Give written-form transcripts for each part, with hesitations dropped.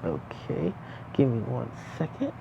Okay, give me 1 second.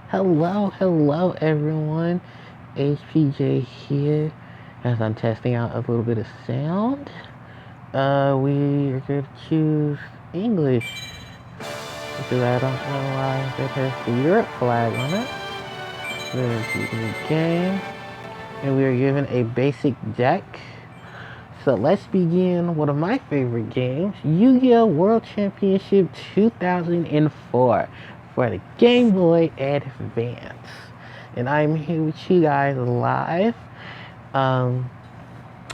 Hello everyone. HPJ here as I'm testing out a little bit of sound. We are going to choose English because I don't know why that has the Europe flag on it. We're going to choose a new game and we are given a basic deck. So let's begin one of my favorite games, Yu-Gi-Oh World Championship 2004 for the Game Boy Advance. And I'm here with you guys live. So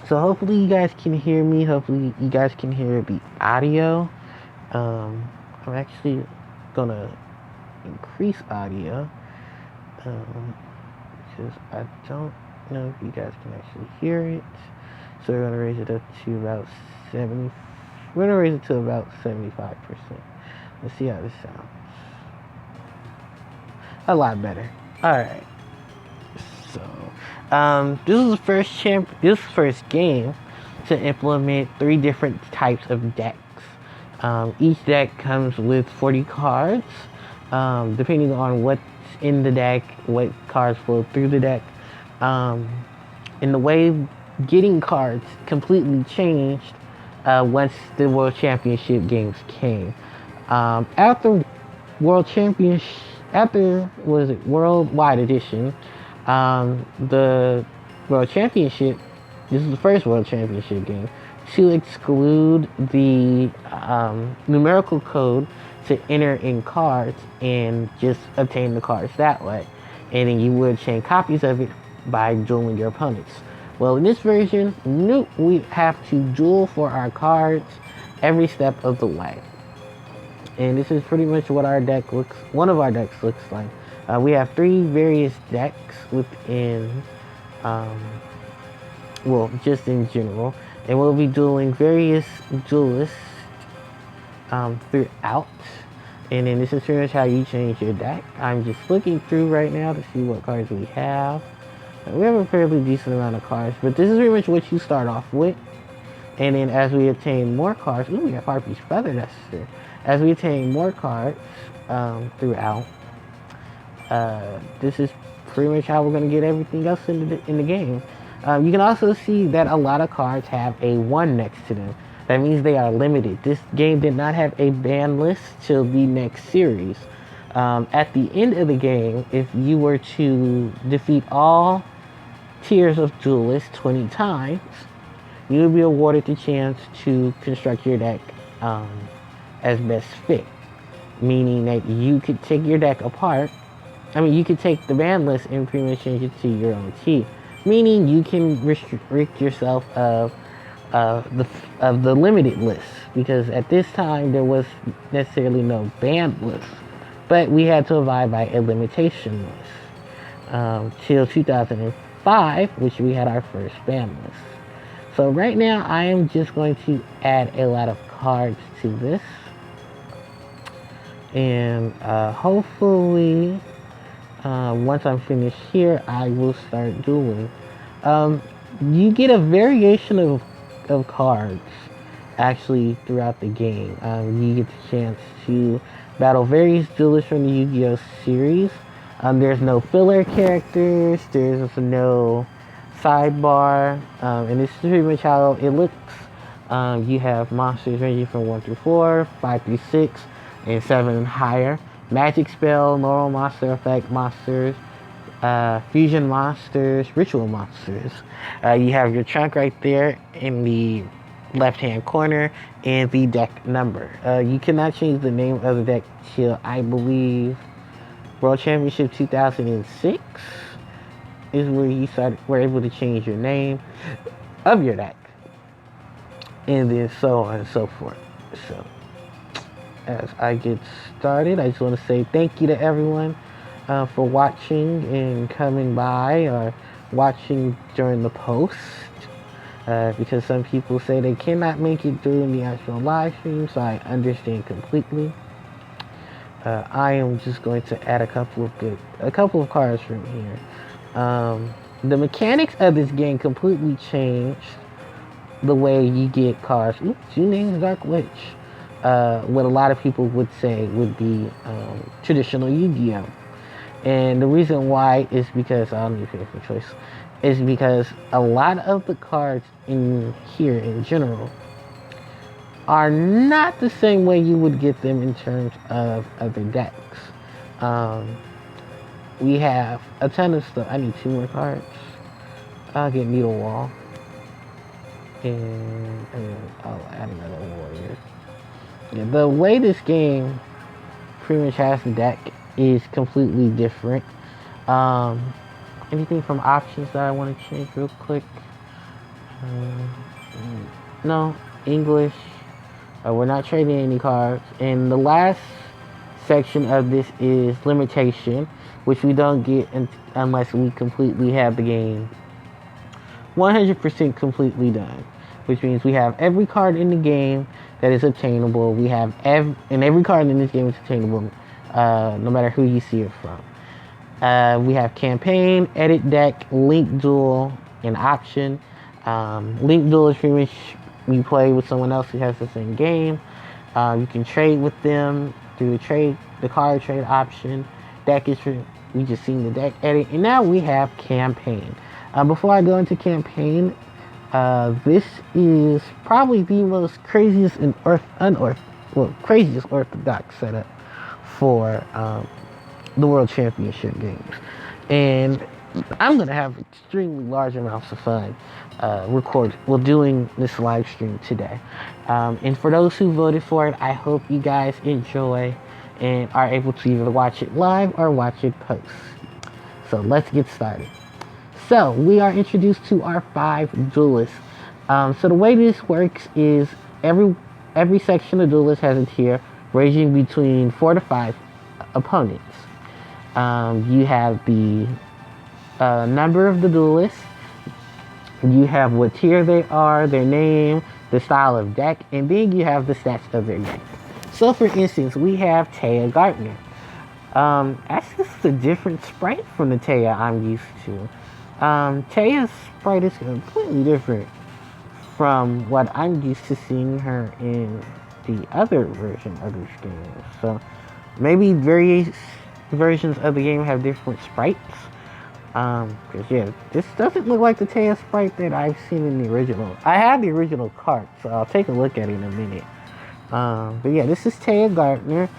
hopefully you guys can hear me. Hopefully you guys can hear the audio. I'm actually gonna increase audio because I don't know if you guys can actually hear it. So we're gonna raise it up to about 70. We're gonna raise it to about 75%. Let's see how this sounds. A lot better. All right. So This is the first game to implement 3 different types of decks. Each deck comes with 40 cards, depending on what's in the deck, what cards flow through the deck. And the way getting cards completely changed once the World Championship games came. After Worldwide Edition, the World Championship, this is the first World Championship game, to exclude the numerical code to enter in cards and just obtain the cards that way. And then you would obtain copies of it by dueling your opponents. Well, in this version, nope, we have to duel for our cards every step of the way. And this is pretty much what one of our decks looks like. We have 3 various decks within, just in general. And we'll be dueling various duelists throughout. And then this is pretty much how you change your deck. I'm just looking through right now to see what cards we have. We have a fairly decent amount of cards, but this is pretty much what you start off with. And then as we obtain more cards, we have Harpie's Feather Duster. As we obtain more cards throughout, this is pretty much how we're going to get everything else in the game. You can also see that a lot of cards have a 1 next to them. That means they are limited. This game did not have a ban list till the next series. At the end of the game, if you were to defeat all tiers of duelists 20 times, you would be awarded the chance to construct your deck as best fit. Meaning that you could take your deck apart. You could take the ban list and pretty much change it to your own key. Meaning you can restrict yourself of the limited list. Because at this time, there was necessarily no ban list. But we had to abide by a limitation list. Till 2005, which we had our first ban list. So right now, I am just going to add a lot of cards to this. And hopefully, once I'm finished here, I will start dueling. You get a variation of cards, actually, throughout the game. You get the chance to battle various duelists from the Yu-Gi-Oh series. There's no filler characters, there's no sidebar, and this is pretty much how it looks. You have monsters ranging from 1 through 4, 5 through 6, and 7 and higher. Magic spell, normal monster effect monsters, fusion monsters, ritual monsters. You have your chunk right there in the left hand corner and the deck number. You cannot change the name of the deck till, I believe, World Championship 2006 is where you were able to change your name of your deck, and then so on and so forth. So as I get started, I just want to say thank you to everyone for watching and coming by or watching during the post, because some people say they cannot make it through in the actual live stream, so I understand completely. I am just going to add a couple of cards from here. The mechanics of this game completely changed the way you get cards. Oops, your name is Dark Witch. What a lot of people would say would be traditional Yu-Gi-Oh. And the reason why is because, I don't need to pick a choice, is because a lot of the cards in here in general are not the same way you would get them in terms of other decks. We have a ton of stuff. I need 2 more cards. I'll get Needle Wall. And I'll add another warrior. Yeah, the way this game pretty much has the deck is completely different. Anything from options that I want to change real quick? No, English. We're not trading any cards. And the last section of this is limitation, which we don't get unless we completely have the game 100% completely done. Which means we have every card in the game that is obtainable. We have every card in this game is obtainable, no matter who you see it from. We have campaign, edit deck, link duel, and option. Link duel is pretty much you play with someone else who has the same game. You can trade with them through the card trade option. Deck is for, we just seen the deck edit, and now we have campaign. Before I go into campaign, this is probably the most craziest and craziest orthodox setup for the World Championship games, and I'm gonna have extremely large amounts of fun doing this live stream today. And for those who voted for it, I hope you guys enjoy and are able to either watch it live or watch it post. So let's get started. So we are introduced to our 5 duelists. So the way this works is every section of duelists has a tier ranging between 4 to 5 opponents. You have the number of the duelists. You have what tier they are, their name, the style of deck, and then you have the stats of their deck. So for instance, we have Taya Gardner. That's just a different sprite from the Taya I'm used to. Taya's sprite is completely different from what I'm used to seeing her in the other version of this game. So maybe various versions of the game have different sprites. Cause yeah, this doesn't look like the Taya sprite that I've seen in the original. I have the original card, so I'll take a look at it in a minute. But yeah, this is Taya Gardner.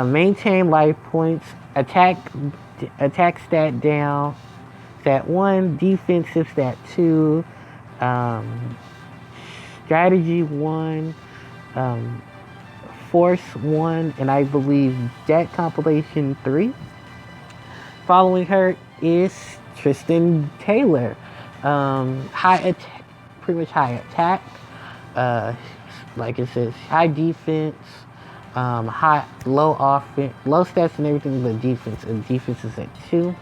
Maintain life points, attack stat down, stat 1, defensive stat 2, strategy 1, force 1, and I believe deck compilation 3. Following her is Tristan Taylor. Pretty much high attack. Like it says, high defense, low offense, low stats and everything but defense, and defense is at 2.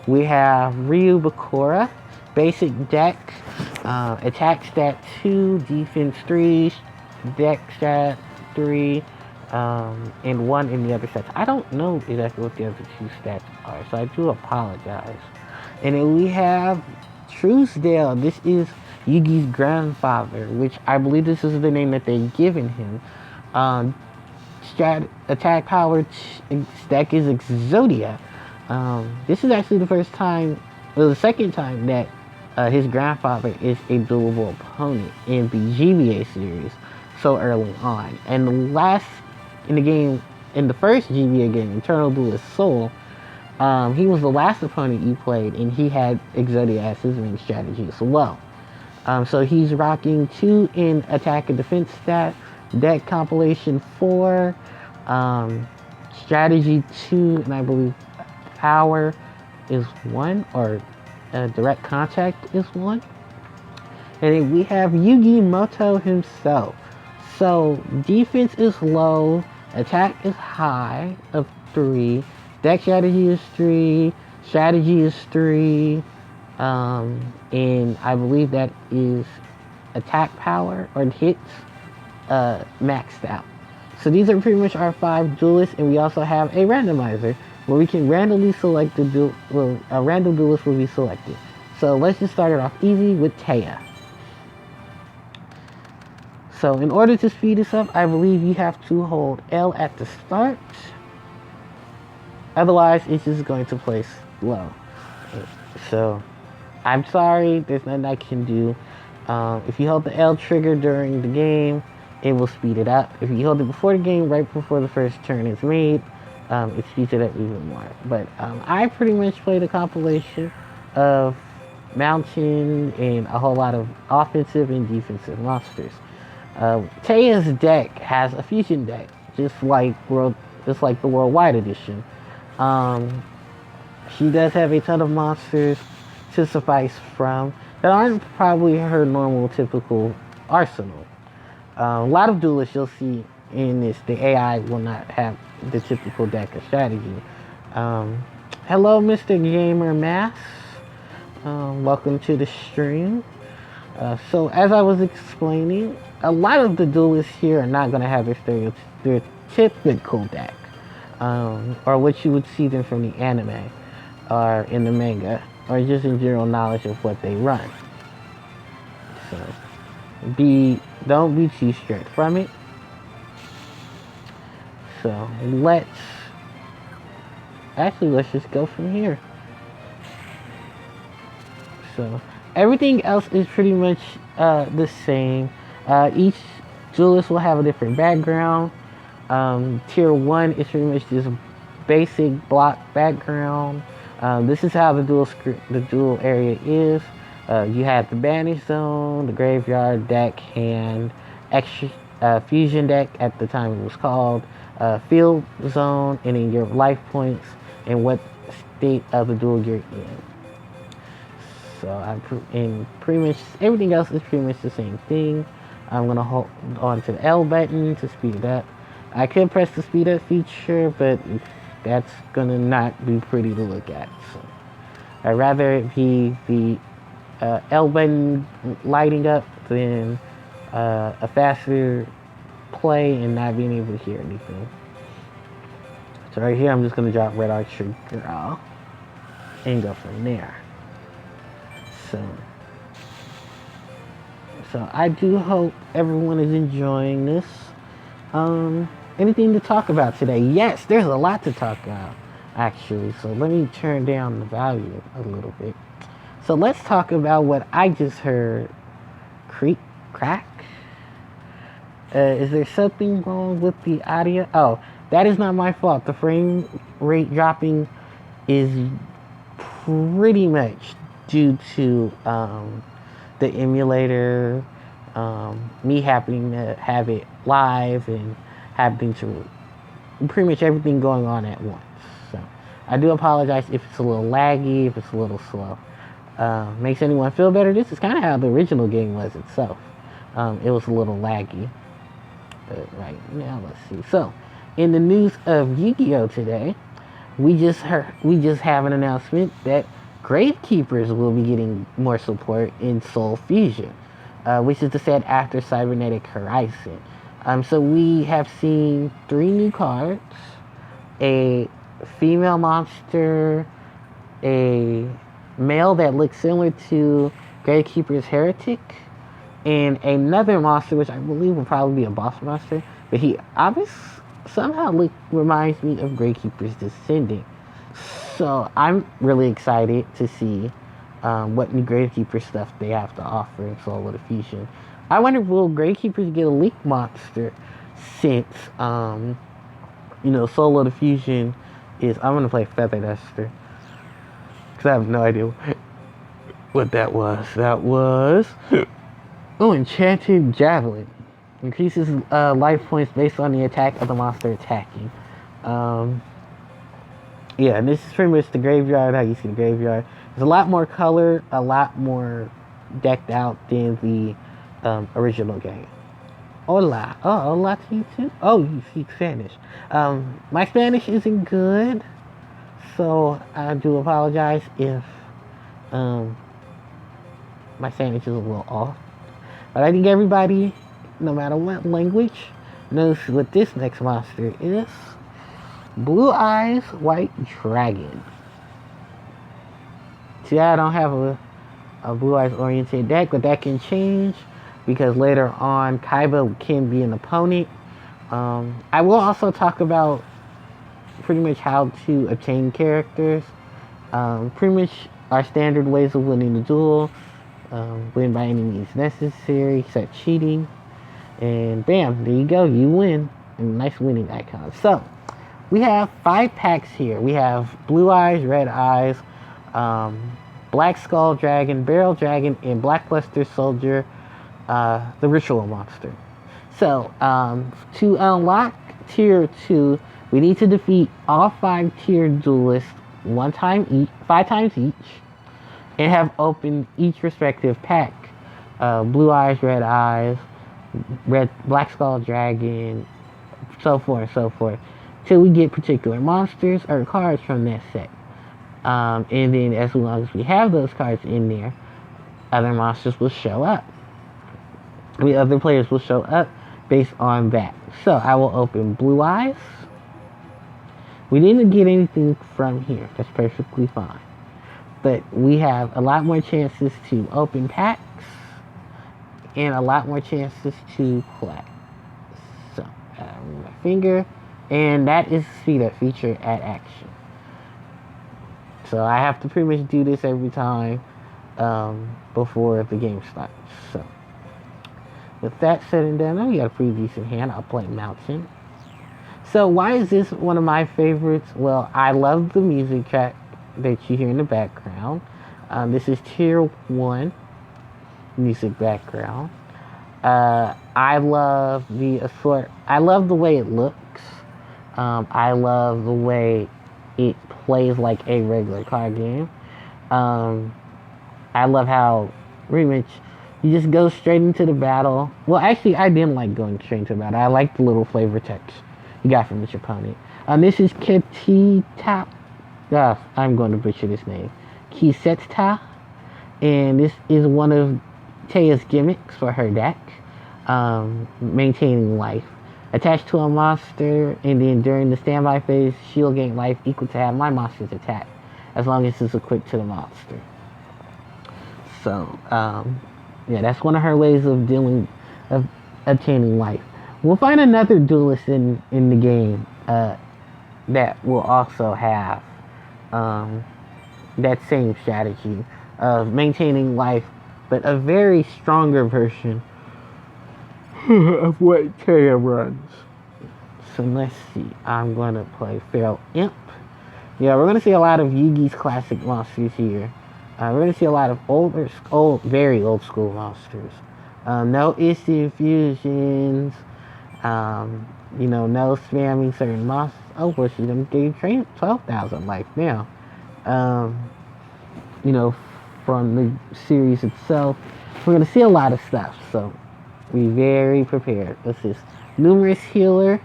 We have Ryu Bakura, basic deck, attack stat 2, defense 3, deck stat 3, and 1 in the other stats. I don't know exactly what the other 2 stats are, so I do apologize. And then we have Truesdale. This is Yugi's grandfather, which I believe this is the name that they've given him. Attack power deck is Exodia. This is actually the second time that his grandfather is a duelable opponent in the GBA series so early on. And in the first GBA game, Eternal Duelist Soul, he was the last opponent you played, and he had Exodia as his main strategy as well. So he's rocking 2 in attack and defense stat, deck compilation 4, strategy 2, and I believe power is 1, or direct contact is 1. And then we have Yugi Moto himself. So defense is low, attack is high of 3, deck strategy is 3, strategy is 3, and I believe that is attack power or hits maxed out. So these are pretty much our 5 duelists, and we also have a randomizer where we can randomly select a random duelist will be selected. So let's just start it off easy with Taya. So in order to speed this up, I believe you have to hold L at the start. Otherwise, it's just going to play slow. So I'm sorry, there's nothing I can do. If you hold the L trigger during the game, it will speed it up. If you hold it before the game, right before the first turn is made, it speeds it up even more. But I pretty much played a compilation of mountain and a whole lot of offensive and defensive monsters. Taya's deck has a fusion deck, just like the Worldwide Edition. She does have a ton of monsters to suffice from that aren't probably her normal, typical arsenal. A lot of duelists you'll see in this, the AI will not have the typical deck of strategy. Hello, Mr. Gamer Mass. Welcome to the stream. So as I was explaining, a lot of the duelists here are not going to have their typical deck, or what you would see them from the anime. are in the manga, or just in general knowledge of what they run. So don't be too strict from it. So let's just go from here. So everything else is pretty much the same. Each duelist will have a different background. Tier 1 is pretty much just basic block background. This is how the duel area is. You have the banish zone, the graveyard deck, and extra fusion deck at the time it was called, field zone, and then your life points and what state of the duel you're in. So and pretty much everything else is pretty much the same thing. I'm gonna hold on to the L button to speed it up. I could press the speed up feature, but that's gonna not be pretty to look at. So I'd rather it be the L button lighting up than a faster play and not being able to hear anything. So right here, I'm just gonna drop Red Archer Girl and go from there. So I do hope everyone is enjoying this. Anything to talk about today? Yes, there's a lot to talk about, actually. So let me turn down the volume a little bit. So let's talk about what I just heard. Crack? Is there something wrong with the audio? Oh, that is not my fault. The frame rate dropping is pretty much due to the emulator, me happening to have it live and happening to pretty much everything going on at once. So I do apologize if it's a little laggy, if it's a little slow. Makes anyone feel better? This is kind of how the original game was itself. It was a little laggy. But right now, let's see. So in the news of Yu-Gi-Oh today, we just have an announcement that Gravekeepers will be getting more support in Soul Fusion, which is the set after Cybernetic Horizon. So we have seen 3 new cards, a female monster, a male that looks similar to Gravekeeper's Heretic, and another monster which I believe will probably be a boss monster, but he somehow reminds me of Gravekeeper's Descendant. So I'm really excited to see what new Gravekeeper stuff they have to offer in Soul of the Fusion. I wonder, will Gravekeepers get a Link monster since, Soul of the Fusion is... I'm going to play Feather Duster, because I have no idea what that was. That was... Oh, Enchanted Javelin. Increases life points based on the attack of the monster attacking. Yeah, and this is pretty much the graveyard, how you see the graveyard. There's a lot more color, a lot more decked out than the original game. Hola. Oh, hola to you too? Oh, you speak Spanish. My Spanish isn't good, so I do apologize if my Spanish is a little off. But I think everybody, no matter what language, knows what this next monster is. Blue Eyes White Dragon. See, I don't have a Blue Eyes oriented deck, but that can change because later on Kaiba can be an opponent. I will also talk about pretty much how to obtain characters. Pretty much our standard ways of winning the duel. Win by any means necessary, except cheating. And bam, there you go, you win. And nice winning icon. So, we have 5 packs here. We have Blue Eyes, Red Eyes, Black Skull Dragon, Barrel Dragon, and Blackluster Soldier, the Ritual Monster. So, to unlock Tier 2, we need to defeat all 5 tiered duelists 5 times each, and have opened each respective pack. Blue Eyes, Red Eyes, Black Skull Dragon, so forth, till we get particular monsters or cards from that set. And then as long as we have those cards in there, other monsters will show up. The other players will show up based on that. So I will open Blue Eyes. We didn't get anything from here. That's perfectly fine. But we have a lot more chances to open packs and a lot more chances to play. So, move my finger, and that is the speed up feature at action. So I have to pretty much do this every time before the game starts. So, with that said and done, I got a pretty decent hand. I'll play Mountain. So why is this one of my favorites? Well, I love the music track that you hear in the background. This is tier 1 music background. I love I love the way it looks. I love the way it plays like a regular card game. I love how pretty much you just go straight into the battle. Well, actually, I didn't like going straight into the battle. I like the little flavor text you got from each opponent. This is Ketita. I'm going to butcher this name. Kiseta. And this is one of Taya's gimmicks for her deck. Maintaining life. Attached to a monster, and then during the standby phase, she'll gain life equal to half my monster's attack, as long as it's equipped to the monster. So, yeah, that's one of her ways of obtaining life. We'll find another duelist in the game that will also have that same strategy of maintaining life, but a very stronger version of what Taya runs. So let's see. I'm going to play Feral Imp. Yeah, we're going to see a lot of Yugi's classic monsters here. We're going to see a lot of very old school monsters. No instant fusions. No spamming certain monsters. Oh, well, she's going to train 12,000 life now. From the series itself, we're going to see a lot of stuff. So be very prepared. This is Numerous Healer.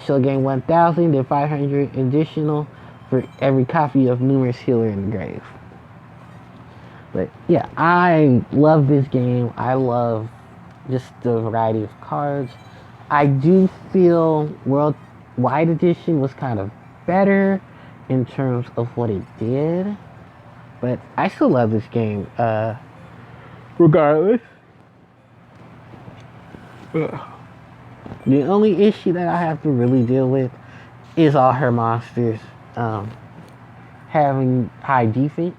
She'll gain 1,000, then 500 additional for every copy of Numerous Healer in the grave. But yeah, I love this game. I love just the variety of cards. I do feel Worldwide Edition was kind of better in terms of what it did. But I still love this game, regardless. The only issue that I have to really deal with is all her monsters having high defense.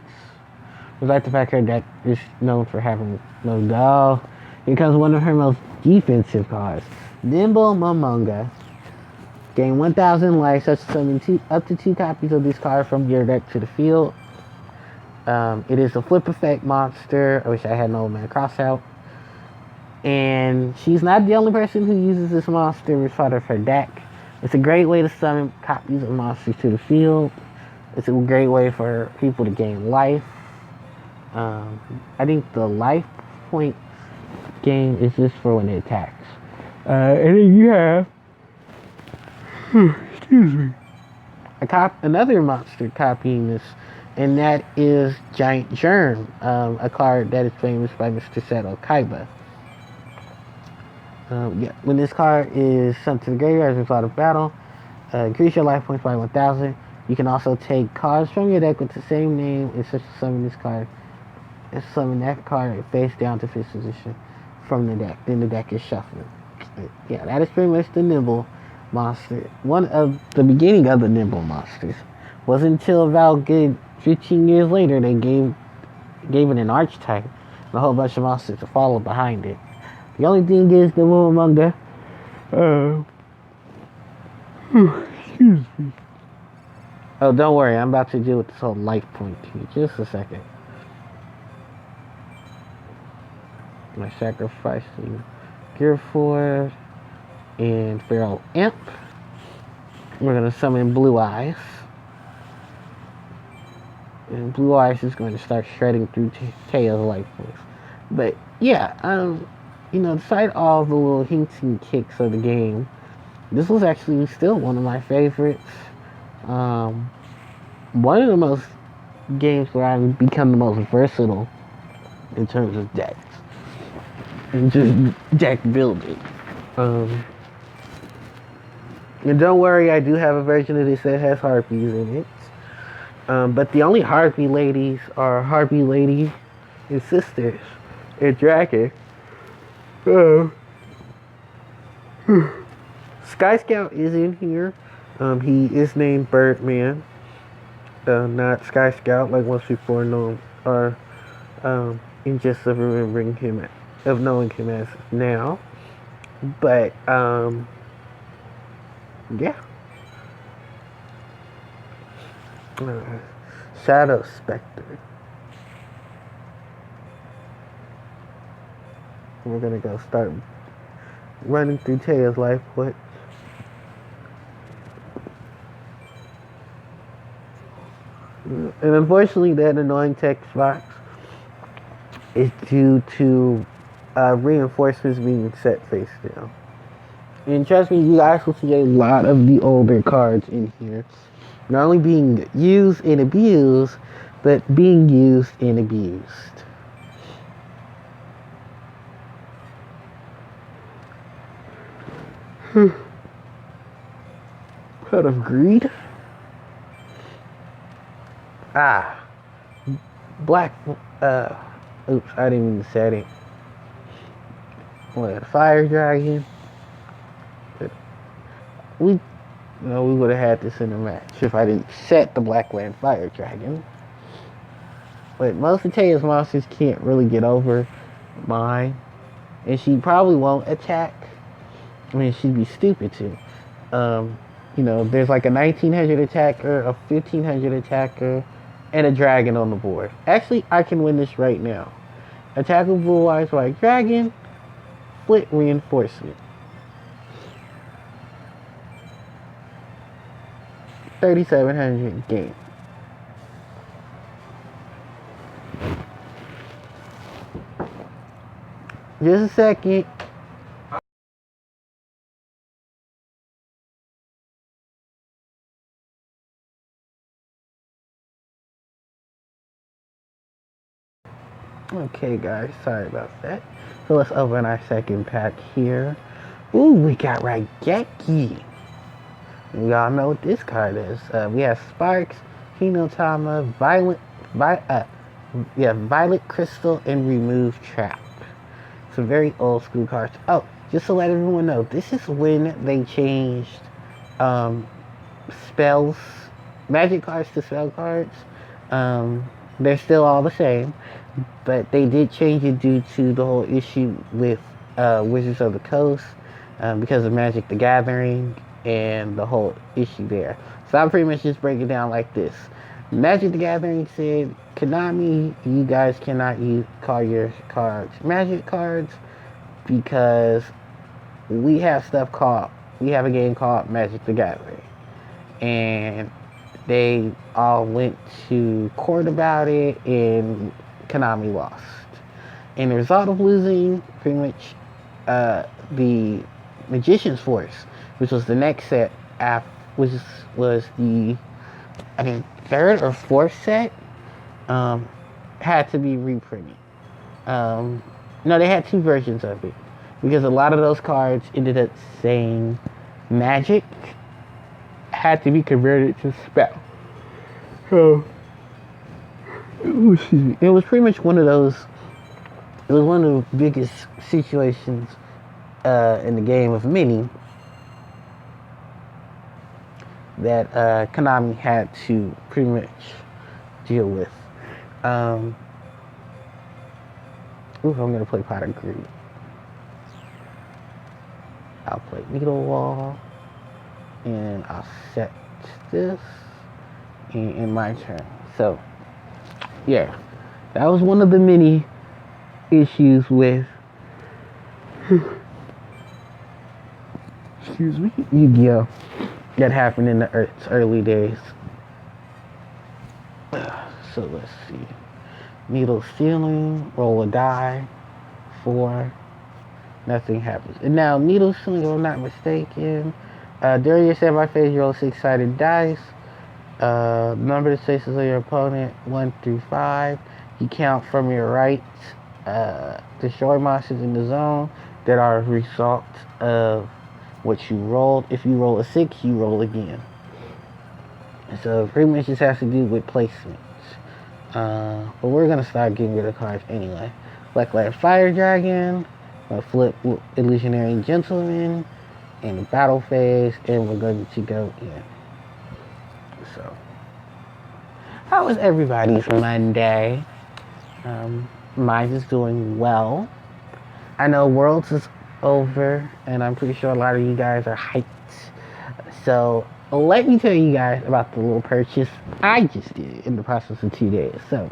Despite the fact her deck is known for having no doll, here comes one of her most defensive cards. Nimble Momonga. Gain 1,000 life, such summon up to 2 copies of this card from your deck to the field. It is a flip effect monster. I wish I had an old man cross out. And she's not the only person who uses this monster as part of her deck. It's a great way to summon copies of monsters to the field. It's a great way for people to gain life. I think the life point game is just for when it attacks. And then you have, excuse me, another monster copying this, and that is Giant Germ, a card that is famous by Mr. Seto Kaiba. When this card is sent to the graveyard as a result of battle, increase your life points by 1,000. You can also take cards from your deck with the same name and such as summon this card. And summon that card face down to 5th position from the deck. Then the deck is shuffled. Yeah, that is pretty much the Nimble monster. One of the beginning of the Nimble monsters. Wasn't until about good 15 years later they gave it an archetype and a whole bunch of monsters to follow behind it. The only thing is the Momonga. Excuse me. Oh, don't worry. I'm about to deal with this whole life point thing. Just a second. I'm sacrificing Gearford and Feral Imp. We're going to summon Blue Eyes. And Blue Eyes is going to start shredding through Tail's life points. But yeah, despite all the little hints and kicks of the game, this was actually still one of my favorites. One of the most games where I've become the most versatile in terms of decks and just deck building. And don't worry, I do have a version of this that has harpies in it. But the only harpy ladies are Harpie Lady and sisters and Dragon. Uh, Sky Scout is in here. He is named Birdman, not Sky Scout like most people are known are in just of remembering him, of knowing him as now. But yeah. Shadow Spectre. We're gonna go start running through Taya's life quick. And unfortunately, that annoying text box is due to reinforcements being set face down. And trust me, you guys will see a lot of the older cards in here. Not only being used and abused, but being used and abused. Out of greed. Black, oops, I didn't even set it. What, Fire Dragon? We would have had this in the match if I didn't set the Black Land Fire Dragon. But most of Taya's monsters can't really get over mine. And she probably won't attack. I mean, she'd be stupid to. There's like a 1900 attacker, a 1500 attacker, and a dragon on the board. Actually, I can win this right now. Attackable wise white dragon, split reinforcement. 3700 game. Just a second. Okay, guys, sorry about that. So let's open our second pack here. Ooh, we got Raigeki. Y'all know what this card is. We have Sparks, Hinotama, Violet Crystal, and Remove Trap. Some very old school cards. Oh, just to let everyone know, this is when they changed spells, magic cards to spell cards. They're still all the same, but they did change it due to the whole issue with Wizards of the Coast because of Magic the Gathering and the whole issue there. So I'm pretty much just breaking it down like this. Magic the Gathering said, Konami, you guys cannot call your cards Magic cards because we have a game called Magic the Gathering. And they all went to court about it, and Konami lost. And the result of losing, pretty much, the Magician's Force, which was the next set, which was the, I think, third or fourth set, had to be reprinted. No, they had two versions of it, because a lot of those cards ended up saying Magic had to be converted to spell. So, it was pretty much one of those. It was one of the biggest situations in the game of many that Konami had to pretty much deal with. I'm gonna play Pot of Greed. I'll play Needle Wall, and I'll set this in my turn. So, yeah, that was one of the many issues with Yu-Gi-Oh that happened in its early days. So let's see. Needle Stealing, roll a die, 4, nothing happens. And now Needle Stealing, if I'm not mistaken, during your standby phase, you roll 6-sided dice. Number the spaces of your opponent, 1 through 5. You count from your right. Destroy monsters in the zone that are a result of what you rolled. If you roll a 6, you roll again. So pretty much just has to do with placements. But we're gonna start getting rid of cards anyway. Blacklight Fire Dragon, Flip Illusionary Gentleman, in the battle phase, and we're going to go in. So, how was everybody's Monday? Mine is doing well. I know Worlds is over, and I'm pretty sure a lot of you guys are hyped. So, let me tell you guys about the little purchase I just did in the process of 2 days. So,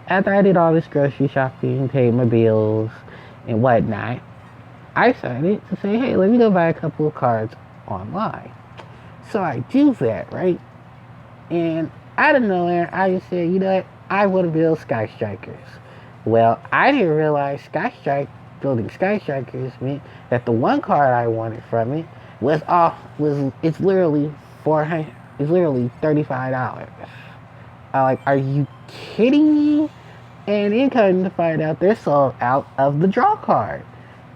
after I did all this grocery shopping, paid my bills, and whatnot, I decided to say, hey, let me go buy a couple of cards online. So I do that, right? And out of nowhere, I just said, you know what? I want to build Sky Strikers. Well, I didn't realize building Sky Strikers meant that the one card I wanted from it it's literally $400. It's literally $35. I'm like, are you kidding me? And then coming to find out, they're sold out of the draw card.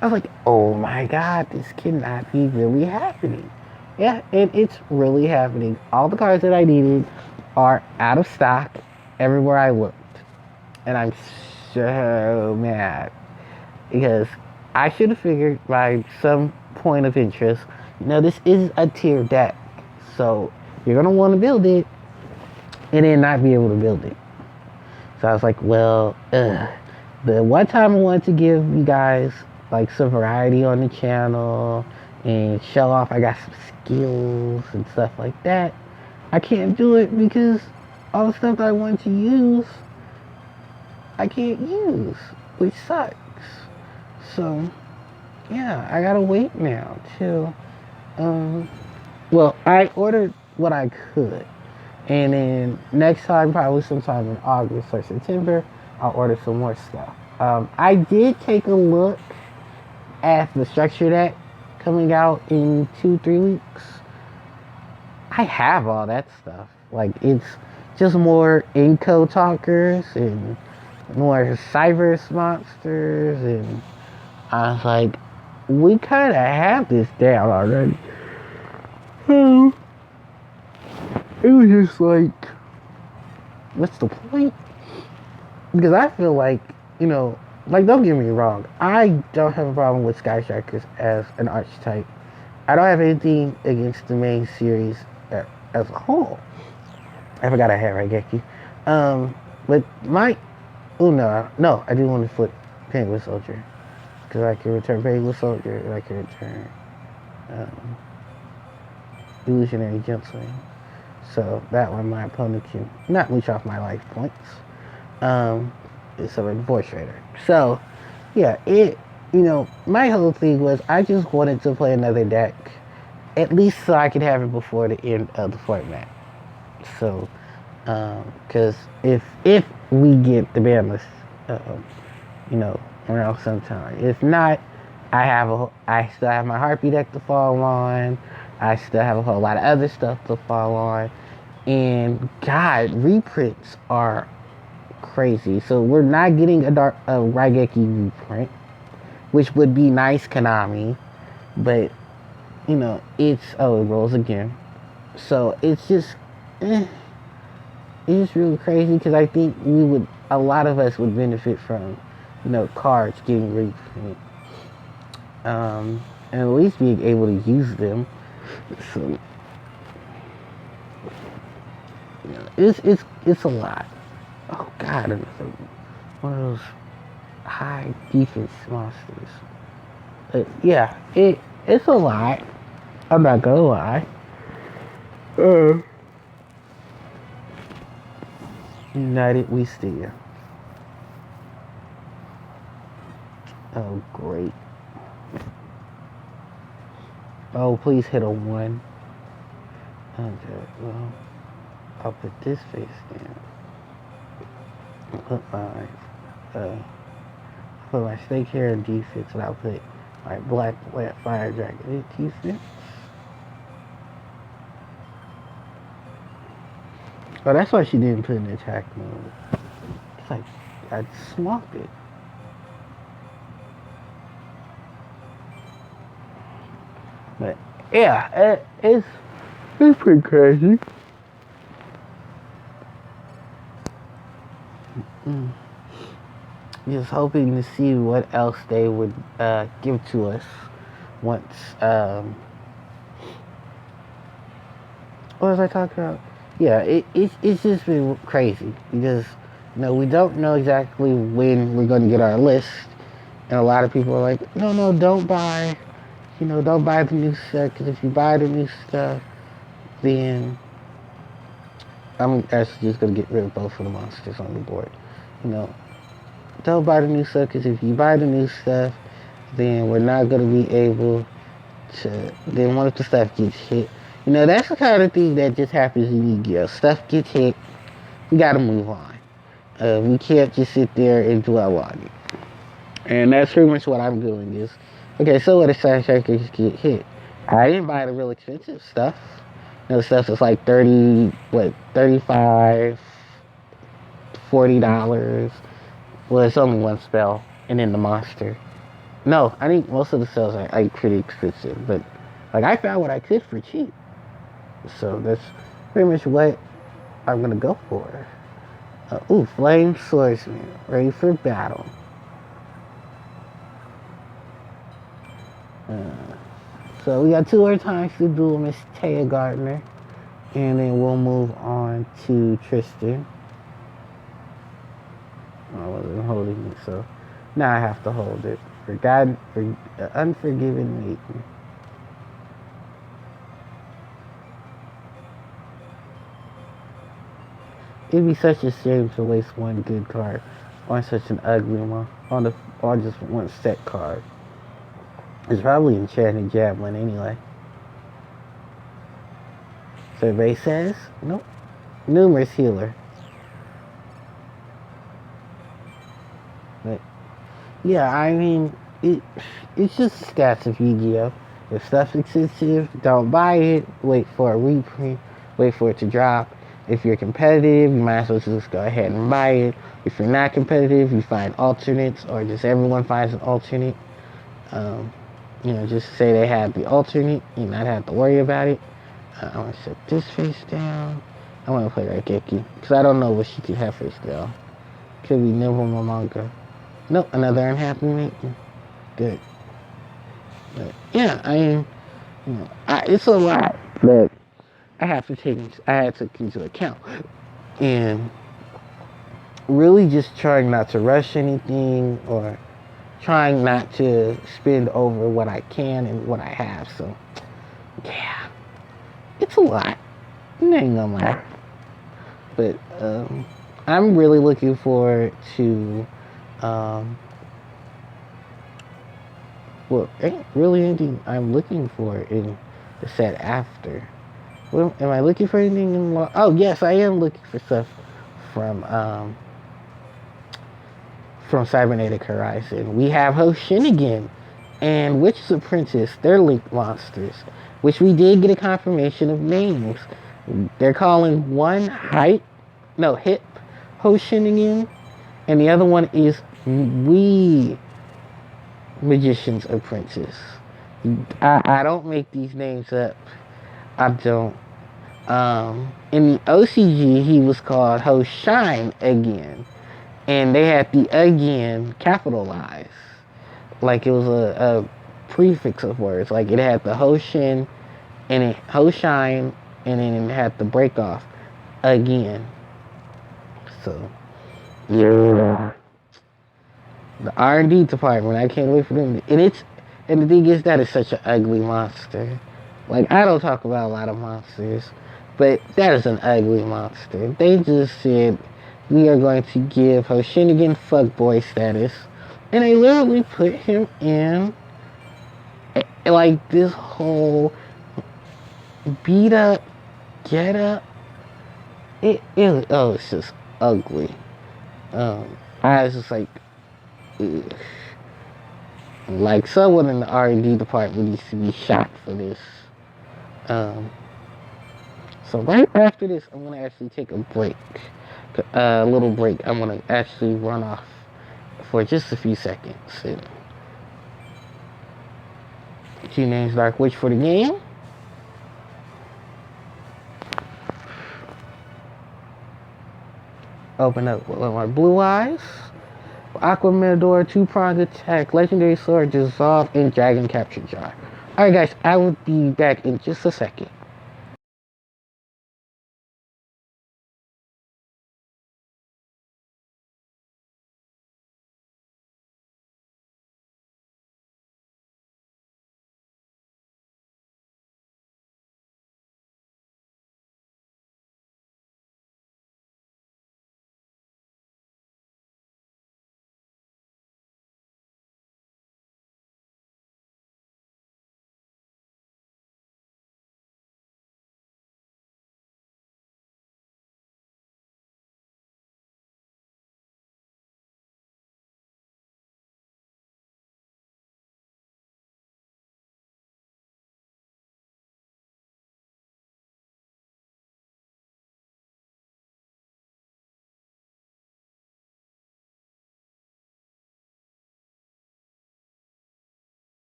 I was like, oh my god, this cannot be really happening. Yeah, and it's really happening. All the cards that I needed are out of stock everywhere I looked. And I'm so mad. Because I should have figured by some point of interest, this is a tier deck. So you're going to want to build it and then not be able to build it. So I was like, well, the one time I wanted to give you guys like some variety on the channel and show off I got some skills and stuff like that, I can't do it because all the stuff that I want to use I can't use, which sucks. So yeah, I gotta wait now till well, I ordered what I could, and then next time, probably sometime in August or September, I'll order some more stuff. I did take a look at the structure deck coming out in 2-3 weeks. I have all that stuff. Like, it's just more Inco talkers and more Cybers monsters, and I was like, we kind of have this down already. It was just like, what's the point? Because I feel like, like, don't get me wrong, I don't have a problem with Sky Strikers as an archetype. I don't have anything against the main series as a whole. I forgot I had Raigeki. But no, I do want to flip Penguin Soldier. Because I can return Penguin Soldier, and I can return Illusionary Gentleman. So that one my opponent can not leech off my life points. It's a voice raider. So yeah, my whole thing was I just wanted to play another deck, at least so I could have it before the end of the format. So because if we get the ban list, around sometime. If not, I still have my Harpie deck to fall on. I still have a whole lot of other stuff to fall on. And God, reprints are crazy. So we're not getting a Raigeki reprint, which would be nice, Konami. But it rolls again. So it's just it's just really crazy because I think a lot of us would benefit from cards getting reprinted. And at least being able to use them. So it's a lot. Oh God, another one of those high defense monsters. Yeah, it's a lot. I'm not gonna lie. United we stand. Oh great. Oh, please hit a 1. Okay, well, I'll put this face down. Put my stake here in defense, and I'll put my black fire dragon in defense. Oh, that's why she didn't put in attack mode. It's like I swapped it. But yeah, it's pretty crazy. Just hoping to see what else they would give to us once. What was I talking about? Yeah, it's just been crazy because we don't know exactly when we're going to get our list, and a lot of people are like, no, don't buy, don't buy the new stuff because if you buy the new stuff, then I'm actually just going to get rid of both of the monsters on the board. Don't buy the new stuff because if you buy the new stuff, then we're not going to be able to. Then once the stuff gets hit, that's the kind of thing that just happens in Yu-Gi-Oh. Stuff gets hit, we got to move on. We can't just sit there and dwell on it. And that's pretty much what I'm doing is, okay, so what if Strikers get hit? I didn't buy the real expensive stuff. Stuff that's like 35 $40. Well, it's only one spell, and then the monster. No, I think most of the spells are like pretty expensive, but like I found what I could for cheap. So that's pretty much what I'm gonna go for. Flame Swordsman, ready for battle. So we got 2 more times to duel Miss Taya Gardner, and then we'll move on to Tristan. I wasn't holding it, so now I have to hold it. For Unforgiven Maiden. It'd be such a shame to waste one good card on such an ugly one, on just one set card. It's probably Enchanted Javelin anyway. Survey says, nope. Numerous Healer. But yeah, I mean, it's just stats of Yu-Gi-Oh. If stuff's expensive, don't buy it. Wait for a reprint. Wait for it to drop. If you're competitive, you might as well just go ahead and buy it. If you're not competitive, you find alternates, or just everyone finds an alternate. Just say they have the alternate. You not have to worry about it. I want to set this face down. I want to play Raigeki, because I don't know what she could have face down. Could be Nimble Momonga. Nope, another unhappy maiden. Good. But yeah, I mean, it's a lot that I had to take into account, and really just trying not to rush anything, or trying not to spend over what I can and what I have. So yeah, it's a lot. I ain't gonna lie. But I'm really looking forward to ain't really anything I'm looking for in the set after. Well, am I looking for anything in oh yes, I am looking for stuff from Cybernetic Horizon. We have Hoshin again and Witch's Apprentice. They're linked monsters, which we did get a confirmation of names. They're calling one Hip Hoshin again, and the other one is We Magician's Apprentice. I don't make these names up. I don't. In the OCG, he was called Hoshine again, and they had the again capitalized, like it was a prefix of words. Like it had the Hoshin, and it Hoshine, and then it had the break off again. So yeah, the R&D department. I can't wait for them. And the thing is, that is such an ugly monster. Like, I don't talk about a lot of monsters, but that is an ugly monster. They just said, we are going to give Hoshinigan fuckboy status, and they literally put him in, like, this whole beat up, get up. It's just ugly. I was just like, ugh. Like, someone in the R&D department needs to be shot for this. So right after this, I'm going to actually take a break. A little break. I'm going to actually run off for just a few seconds. Two names Dark Witch for the game. Open up with my blue eyes. Aqua Matador, 2-pronged attack, legendary sword, dissolve, and dragon capture jar. Alright guys, I will be back in just a second.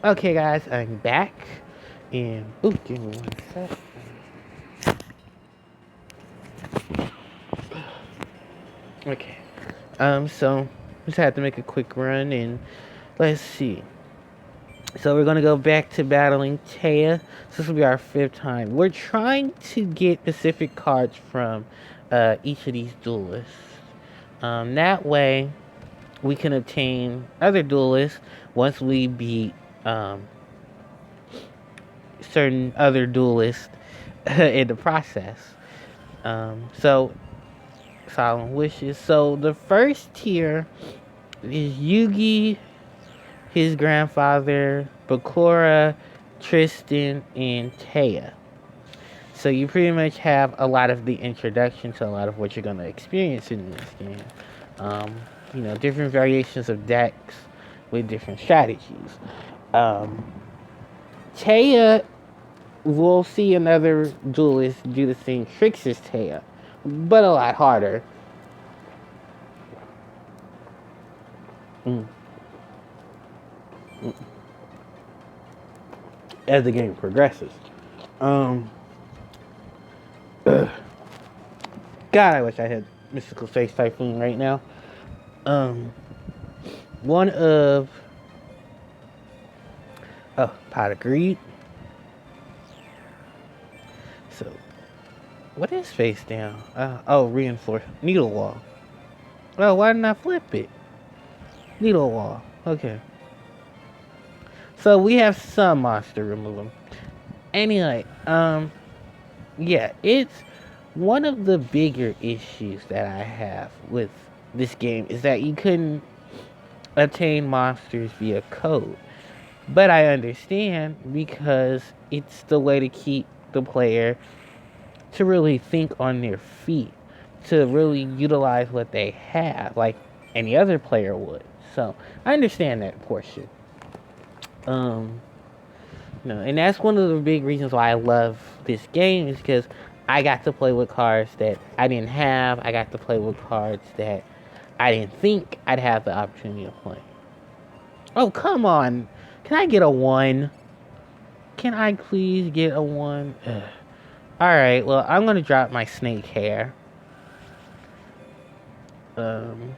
Okay guys, I'm back. And, give me one sec. Okay. So just had to make a quick run and let's see. So we're gonna go back to battling Taya. So this will be our 5th time. We're trying to get specific cards from each of these duelists. That way we can obtain other duelists once we beat certain other duelists in the process. So Solemn Wishes. So the first tier is Yugi, his grandfather, Bakura, Tristan, and Taya. So you pretty much have a lot of the introduction to a lot of what you're going to experience in this game. Different variations of decks with different strategies. Taya, we'll see another duelist do the same tricks as Taya, but a lot harder. As the game progresses. God, I wish I had Mystical Face Typhoon right now. One of Pot of Greed. So, what is face down? Reinforce Needle Wall. Oh, why didn't I flip it? Needle Wall. Okay. So we have some monster removal. Anyway, yeah, it's one of the bigger issues that I have with this game is that you couldn't obtain monsters via code. But I understand because it's the way to keep the player to really think on their feet, to really utilize what they have, like any other player would. So I understand that portion. And that's one of the big reasons why I love this game is because I got to play with cards that I didn't have. I got to play with cards that I didn't think I'd have the opportunity to play. Oh, come on. Can I get a 1? Can I please get a 1? Alright, well, I'm going to drop my snake hair. I'm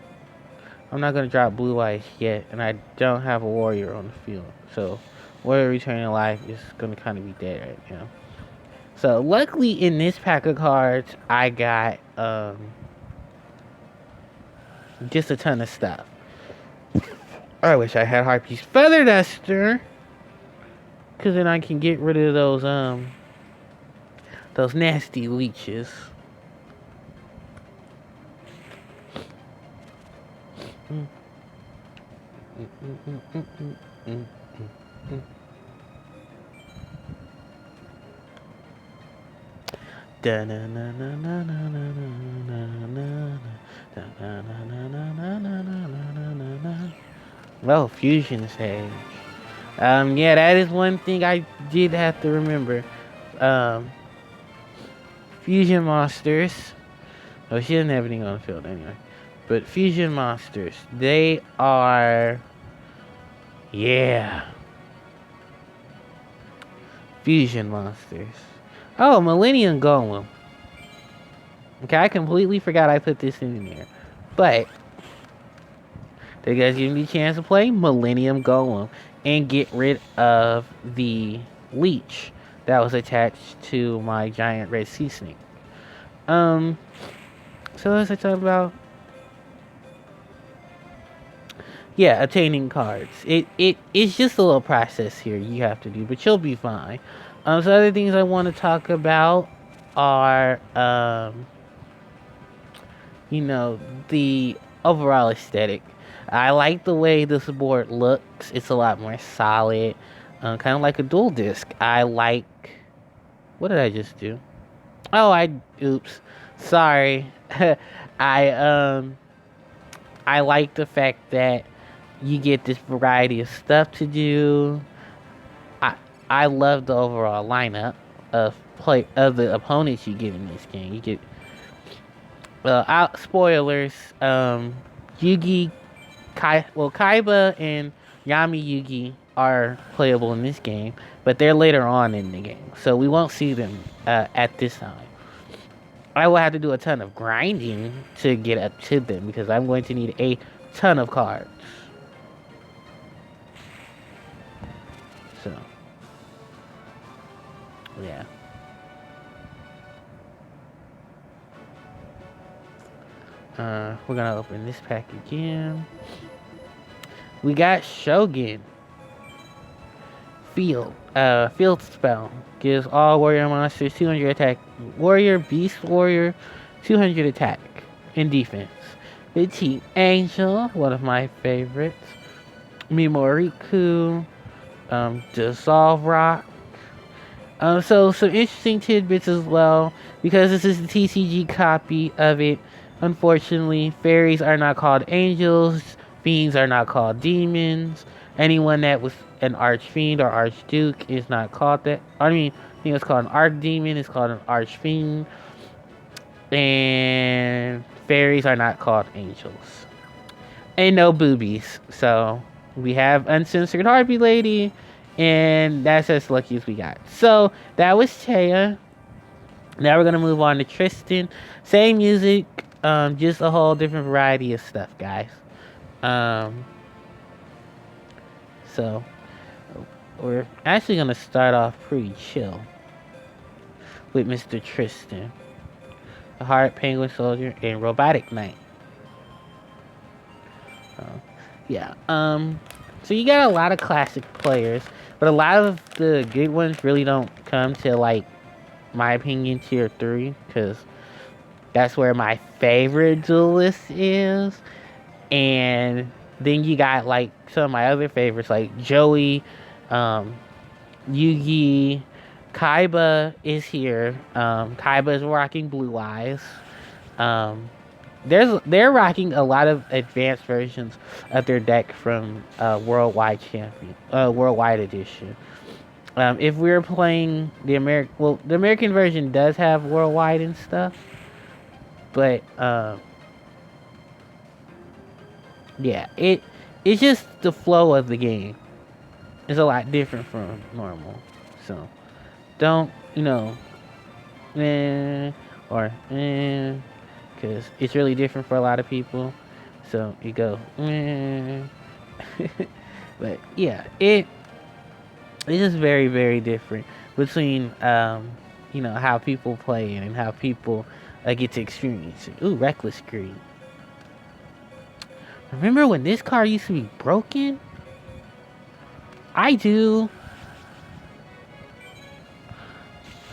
not going to drop blue eyes yet, and I don't have a warrior on the field. So, warrior returning life is going to kind of be dead right now. So, luckily in this pack of cards, I got just a ton of stuff. I wish I had Harpie's Feather Duster, because then I can get rid of those nasty leeches. Oh, fusion sage. Yeah, that is one thing I did have to remember. Fusion monsters. Oh, she doesn't have anything on the field anyway. But fusion monsters, they are, yeah, fusion monsters. Oh, Millennium Golem. Okay, I completely forgot I put this in there. But they guys give me a chance to play Millennium Golem and get rid of the leech that was attached to my giant red sea snake. So as I talk about, yeah, obtaining cards. It's just a little process here you have to do, but you'll be fine. So other things I want to talk about are you know, the overall aesthetic. I like the way this board looks. It's a lot more solid, kind of like a dual disc. I like. What did I just do? Oh, oops, sorry. I I like the fact that you get this variety of stuff to do. I love the overall lineup of the opponents you get in this game. You get spoilers. Yugi, Kaiba and Yami Yugi are playable in this game, but they're later on in the game, so we won't see them at this time. I will have to do a ton of grinding to get up to them because I'm going to need a ton of cards. So, yeah. We're gonna open this pack again. We got Shogun. Field spell. Gives all warrior monsters 200 attack. Warrior, beast warrior, 200 attack and defense. Petite Angel, one of my favorites. Mimoriku. Dissolve Rock. So some interesting tidbits as well, because this is the TCG copy of it. Unfortunately, fairies are not called angels. Fiends are not called demons. Anyone that was an archfiend or archduke is not called that. I think it's called an archdemon. It's called an archfiend. And fairies are not called angels. And no boobies. So we have uncensored Harpie Lady, and that's as lucky as we got. So that was Taya. Now we're gonna move on to Tristan. Same music, just a whole different variety of stuff, guys. So we're actually gonna start off pretty chill with Mr. Tristan, the Heart Penguin Soldier, and Robotic Knight. Yeah. So you got a lot of classic players, but a lot of the good ones really don't come to, like, my opinion, tier 3, because that's where my favorite duelist is. And then you got, like, some of my other favorites, like Joey, Yugi, Kaiba is here. Kaiba is rocking Blue Eyes. They're rocking a lot of advanced versions of their deck from Worldwide Edition. If we're playing the the American version does have worldwide and stuff, but yeah, it's just the flow of the game is a lot different from normal. So don't or because it's really different for a lot of people. So you go but yeah, it's just very, very different between how people play it and how people get to experience it. Ooh, reckless greed. Remember when this car used to be broken? I do.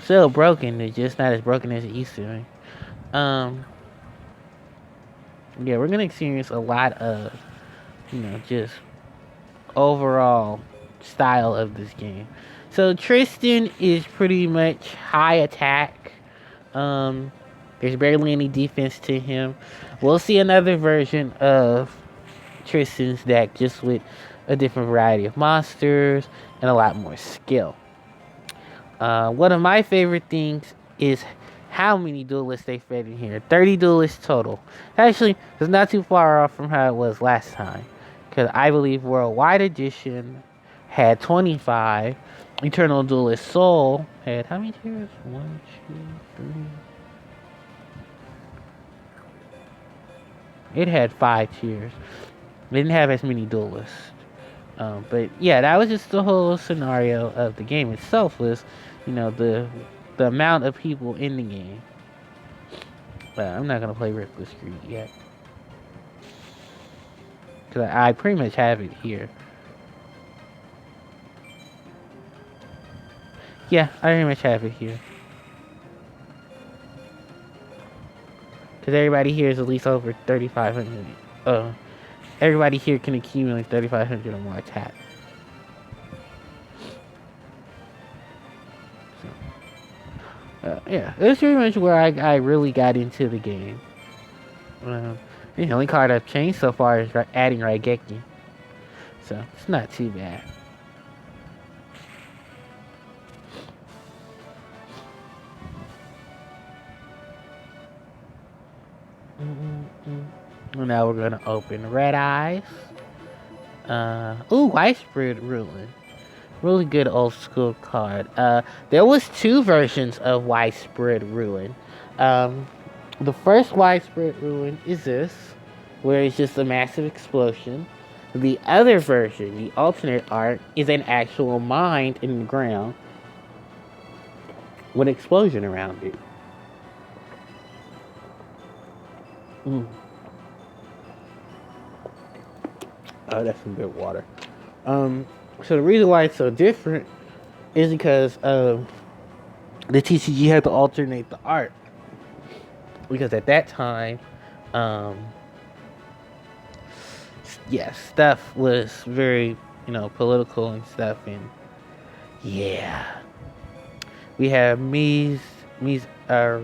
Still broken, it's just not as broken as it used to be. Yeah, we're gonna experience a lot of just overall style of this game. So Tristan is pretty much high attack. There's barely any defense to him. We'll see another version of Tristan's deck just with a different variety of monsters and a lot more skill. One of my favorite things is how many duelists they fed in here. 30 duelists total. Actually, it's not too far off from how it was last time. Because I believe Worldwide Edition had 25. Eternal Duelist Soul had how many tiers? 1, 2, 3. It had 5 tiers. They didn't have as many duelists. But yeah, that was just the whole scenario of the game itself was, the amount of people in the game. But I'm not gonna play Reckless Greed yet. Because I pretty much have it here. Yeah, I pretty much have it here. Because everybody here is at least over 3,500. Everybody here can accumulate 3,500 or more attack. So, yeah, that's pretty much where I really got into the game. The only card I've changed so far is adding Raigeki. So, it's not too bad. Now we're gonna open Red Eyes. Widespread Ruin. Really good old school card. There was 2 versions of Widespread Ruin. The first Widespread Ruin is this, where it's just a massive explosion. The other version, the alternate art, is an actual mine in the ground with an explosion around it. Oh, that's some good water. So the reason why it's so different is because the TCG had to alternate the art. Because at that time, stuff was very, political and stuff. And yeah, we have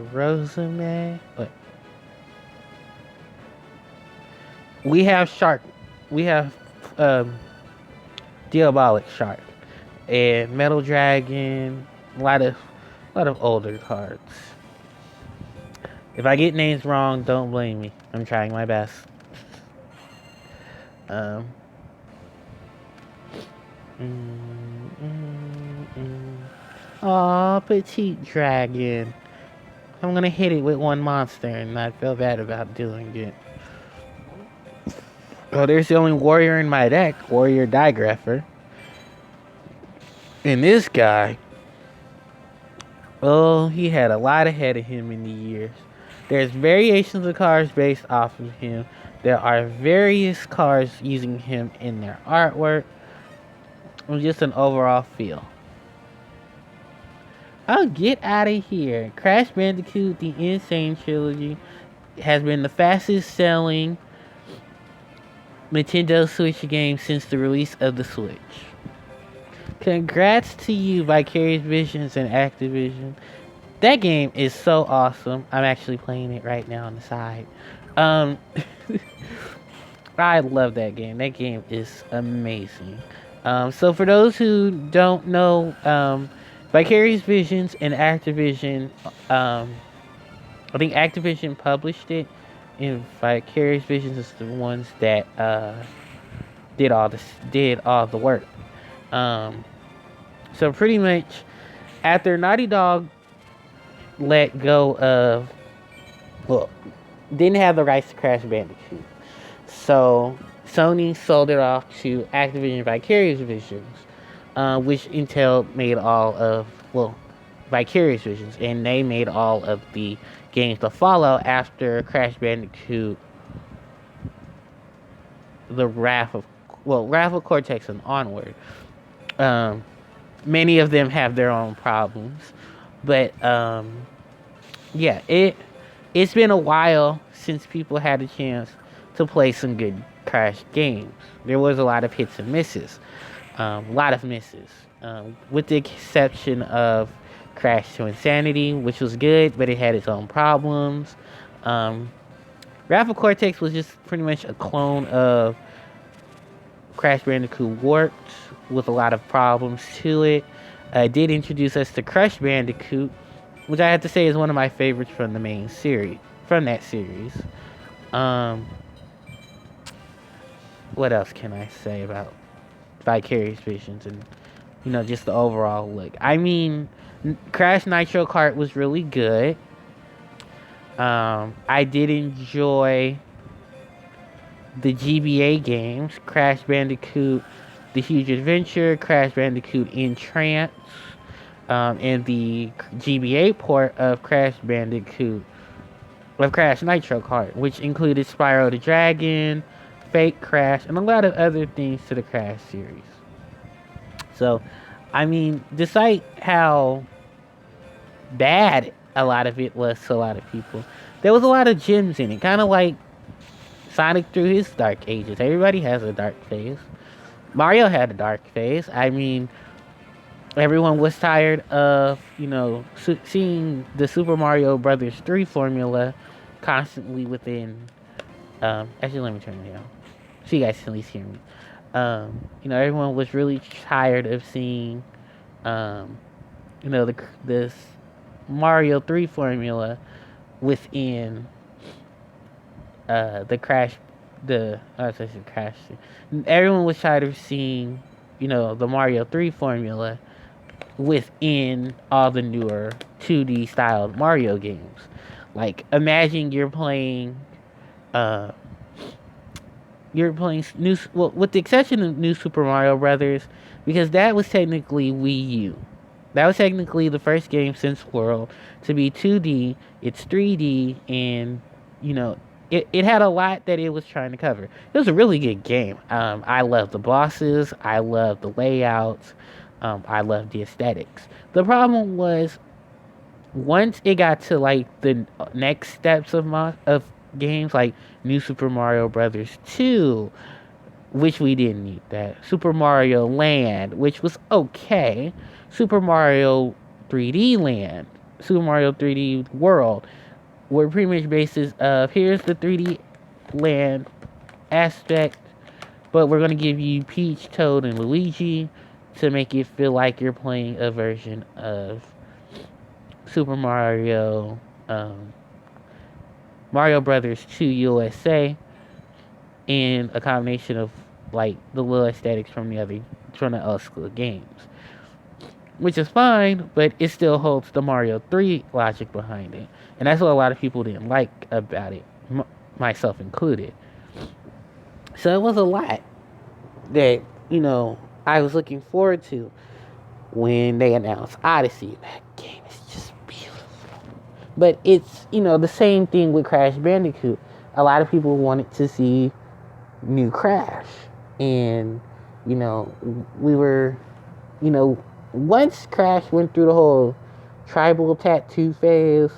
Rosame. What? We have Shark. We have Diabolic Shark and Metal Dragon. A lot of older cards. If I get names wrong, don't blame me. I'm trying my best. Aw, Petite Dragon. I'm gonna hit it with one monster and not feel bad about doing it. Oh, there's the only warrior in my deck, Warrior Digrapher. And this guy, he had a lot ahead of him in the years. There's variations of cards based off of him. There are various cards using him in their artwork. Or just an overall feel. Oh, get out of here. Crash Bandicoot, the Insane Trilogy, has been the fastest selling Nintendo Switch game since the release of the Switch. Congrats to you, Vicarious Visions and Activision. That game is so awesome. I'm actually playing it right now on the side. I love that game. That game is amazing. So for those who don't know, Vicarious Visions and Activision, I think Activision published it, and Vicarious Visions is the ones that did all the work. So pretty much after Naughty Dog let go of, well, didn't have the rights to Crash Bandicoot, so Sony sold it off to Activision Vicarious Visions, which Intel made all of, well, Vicarious Visions, and they made all of the games to follow after Crash Bandicoot, the Wrath of Cortex and onward. Many of them have their own problems, but yeah, it's been a while since people had a chance to play some good Crash games. There was a lot of hits and misses, with the exception of Crash to Insanity, which was good, but it had its own problems. Wrath of Cortex was just pretty much a clone of Crash Bandicoot Warped with a lot of problems to it. It did introduce us to Crush Bandicoot, which I have to say is one of my favorites from the main series, from that series. What else can I say about Vicarious Visions and, just the overall look? I mean, Crash Nitro Kart was really good. I did enjoy the GBA games, Crash Bandicoot, The Huge Adventure, Crash Bandicoot Entrance, and the GBA port of Crash Nitro Kart, which included Spyro the Dragon, Fake Crash, and a lot of other things to the Crash series. So, I mean, despite how bad a lot of it was to a lot of people, there was a lot of gems in it, kind of like Sonic through his dark ages. Everybody has a dark phase. Mario had a dark phase. I mean, everyone was tired of, seeing the Super Mario Brothers 3 formula constantly within... actually, let me turn it down so you guys can at least hear me. Everyone was really tired of seeing, this Mario 3 formula within the Crash, Crash. Everyone was tired of seeing, the Mario 3 formula within all the newer 2D styled Mario games. Like, imagine you're playing with the exception of New Super Mario Brothers, because that was technically Wii U. That was technically the first game since World to be 2D. It's 3D, and it had a lot that it was trying to cover. It was a really good game. I love the bosses. I love the layouts. I love the aesthetics. The problem was, once it got to like the next steps of games like New Super Mario Brothers 2, which we didn't need that. Super Mario Land, which was okay. Super Mario 3D Land, Super Mario 3D World, were pretty much basis of, here's the 3D land aspect, but we're going to give you Peach, Toad, and Luigi to make it feel like you're playing a version of Super Mario, Mario Brothers 2 USA, and a combination of like the little aesthetics from the old school games, which is fine, but it still holds the Mario 3 logic behind it, and that's what a lot of people didn't like about it, myself included. So it was a lot that I was looking forward to when they announced Odyssey. That game is just beautiful. But it's, the same thing with Crash Bandicoot. A lot of people wanted to see new Crash. And, we were, once Crash went through the whole tribal tattoo phase,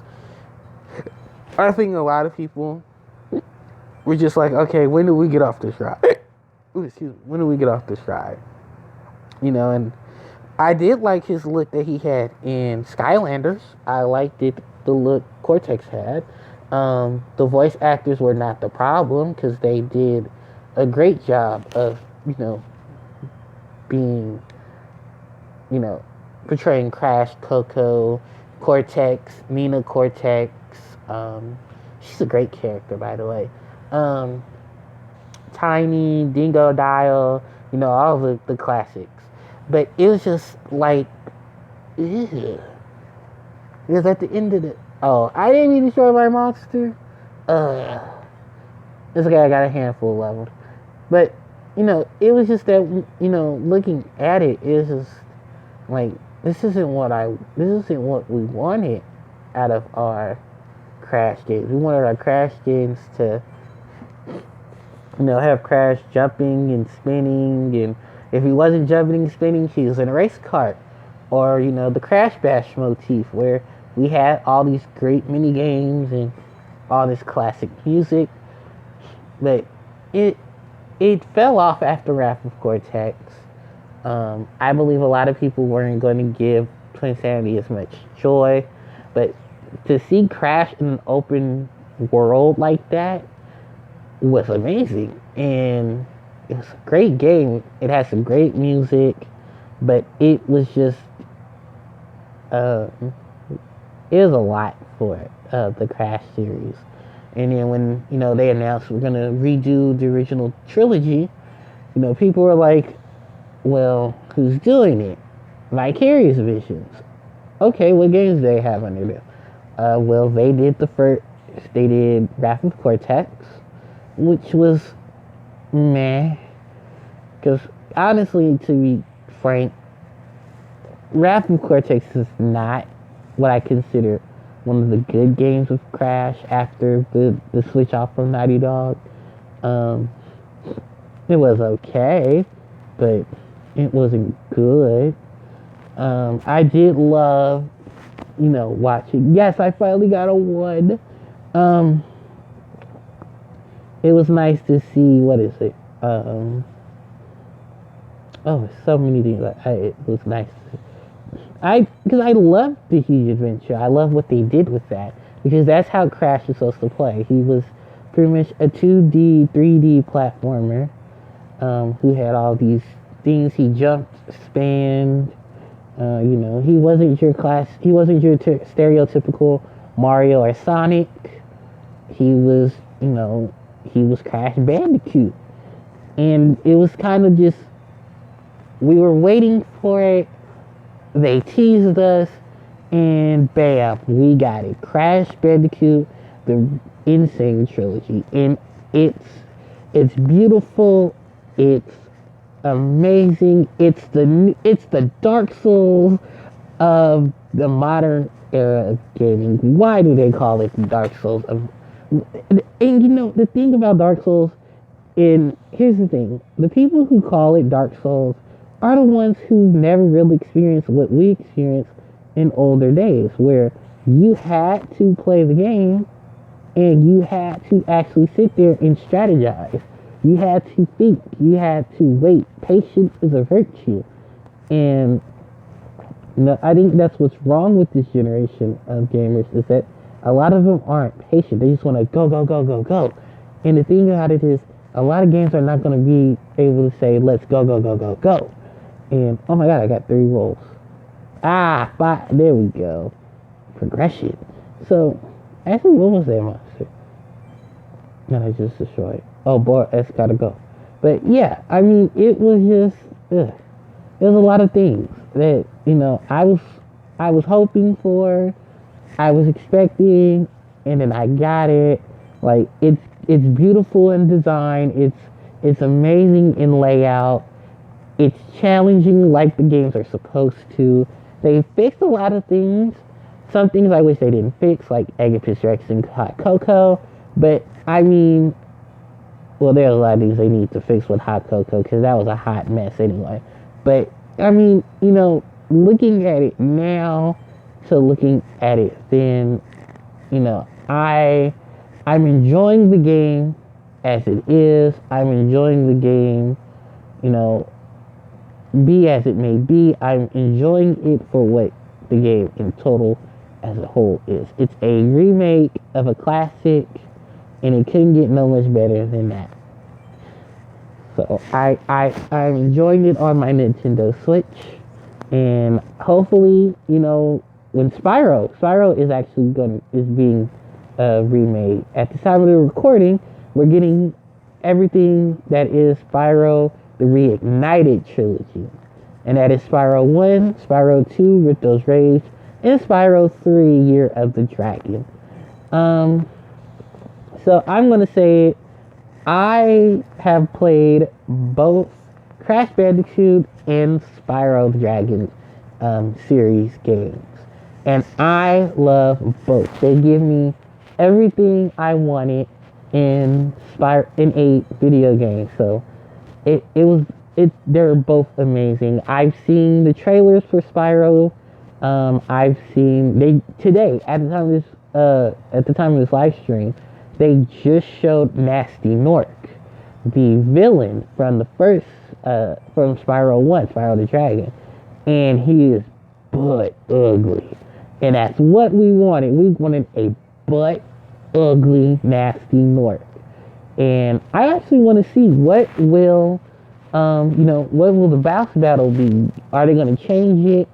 I think a lot of people were just like, okay, when do we get off this ride? Ooh, excuse me. When do we get off this ride? And I did like his look that he had in Skylanders. I liked it, the look Cortex had. The voice actors were not the problem, because they did a great job of, being, portraying Crash, Coco, Cortex, Mina Cortex. She's a great character, by the way. Tiny, Dingo Dial, all the classics. But it was just like, ew. Because at the end of the... Oh, I didn't even destroy my monster? It's okay, I got a handful of them. But, it was just that, looking at it, it's just like, this isn't what we wanted out of our Crash games. We wanted our Crash games to, have Crash jumping and spinning, and if he wasn't jumping and spinning, he was in a race cart. Or, the Crash Bash motif, where we had all these great mini games and all this classic music. But it fell off after Wrath of Cortex. I believe a lot of people weren't going to give Twinsanity as much joy. But to see Crash in an open world like that was amazing. And it was a great game. It had some great music. But it was just... it was a lot for the Crash series. And then when, they announced we're going to redo the original trilogy, people were like, well, who's doing it? Vicarious Visions. Okay, what games do they have under them? Well, they did Wrath of Cortex, which was meh. Because, honestly, to be frank, Wrath of Cortex is not what I consider one of the good games of Crash after the switch off from Naughty Dog. It was okay, but it wasn't good. I did love, watching. Yes, I finally got a 1. It was nice to see, what is it? So many things. It was nice to see. Because I loved the Huge Adventure. I love what they did with that. Because that's how Crash is supposed to play. He was pretty much a 2D, 3D platformer who had all these things. He jumped, spanned. He wasn't your stereotypical Mario or Sonic. He was, he was Crash Bandicoot. And it was kind of just, we were waiting for it. They teased us, and bam, we got it. Crash Bandicoot, the Insane Trilogy, and it's beautiful. It's amazing. It's the Dark Souls of the modern era of gaming. Why do they call it Dark Souls? And the thing about Dark Souls, and here's the thing: the people who call it Dark Souls are the ones who never really experienced what we experienced in older days, where you had to play the game and you had to actually sit there and strategize. You had to think. You had to wait. Patience is a virtue. And I think that's what's wrong with this generation of gamers, is that a lot of them aren't patient. They just want to go, go, go, go, go. And the thing about it is, a lot of games are not going to be able to say, let's go, go, go, go, go. And, oh my god, I got 3 rolls. There we go. Progression. So, actually, what was that monster that I just destroyed? Oh, boy, it's gotta go. But, yeah, I mean, it was just, There was a lot of things that, I was hoping for, I was expecting, and then I got it. Like, it's beautiful in design, it's amazing in layout, it's challenging like the games are supposed to. They fixed a lot of things. Some things I wish they didn't fix, like Agapius Rex and Hot Cocoa. But, I mean, well, there's a lot of things they need to fix with Hot Cocoa, because that was a hot mess anyway. But, I mean, looking at it now to looking at it then, I'm enjoying the game as it is. I'm enjoying the game, be as it may be. I'm enjoying it for what the game in total as a whole is. It's a remake of a classic, and it couldn't get no much better than that. So I'm enjoying it on my Nintendo Switch, and hopefully, when Spyro is actually is being remade. At the time of the recording, we're getting everything that is Spyro the Reignited trilogy, and that is Spyro 1, Spyro 2, Ripto's Rage, and Spyro 3, Year of the Dragon. So I'm gonna say I have played both Crash Bandicoot and Spyro the Dragon series games, and I love both. They give me everything I wanted in a video game. So they're both amazing. I've seen the trailers for Spyro. I've seen they today at the time of this live stream, they just showed Nasty Nork, the villain from the first from Spyro 1, Spyro the Dragon, and he is butt ugly, and that's what we wanted. We wanted a butt ugly Nasty Nork, and I actually want to see what will what will the boss battle be? Are they going to change it?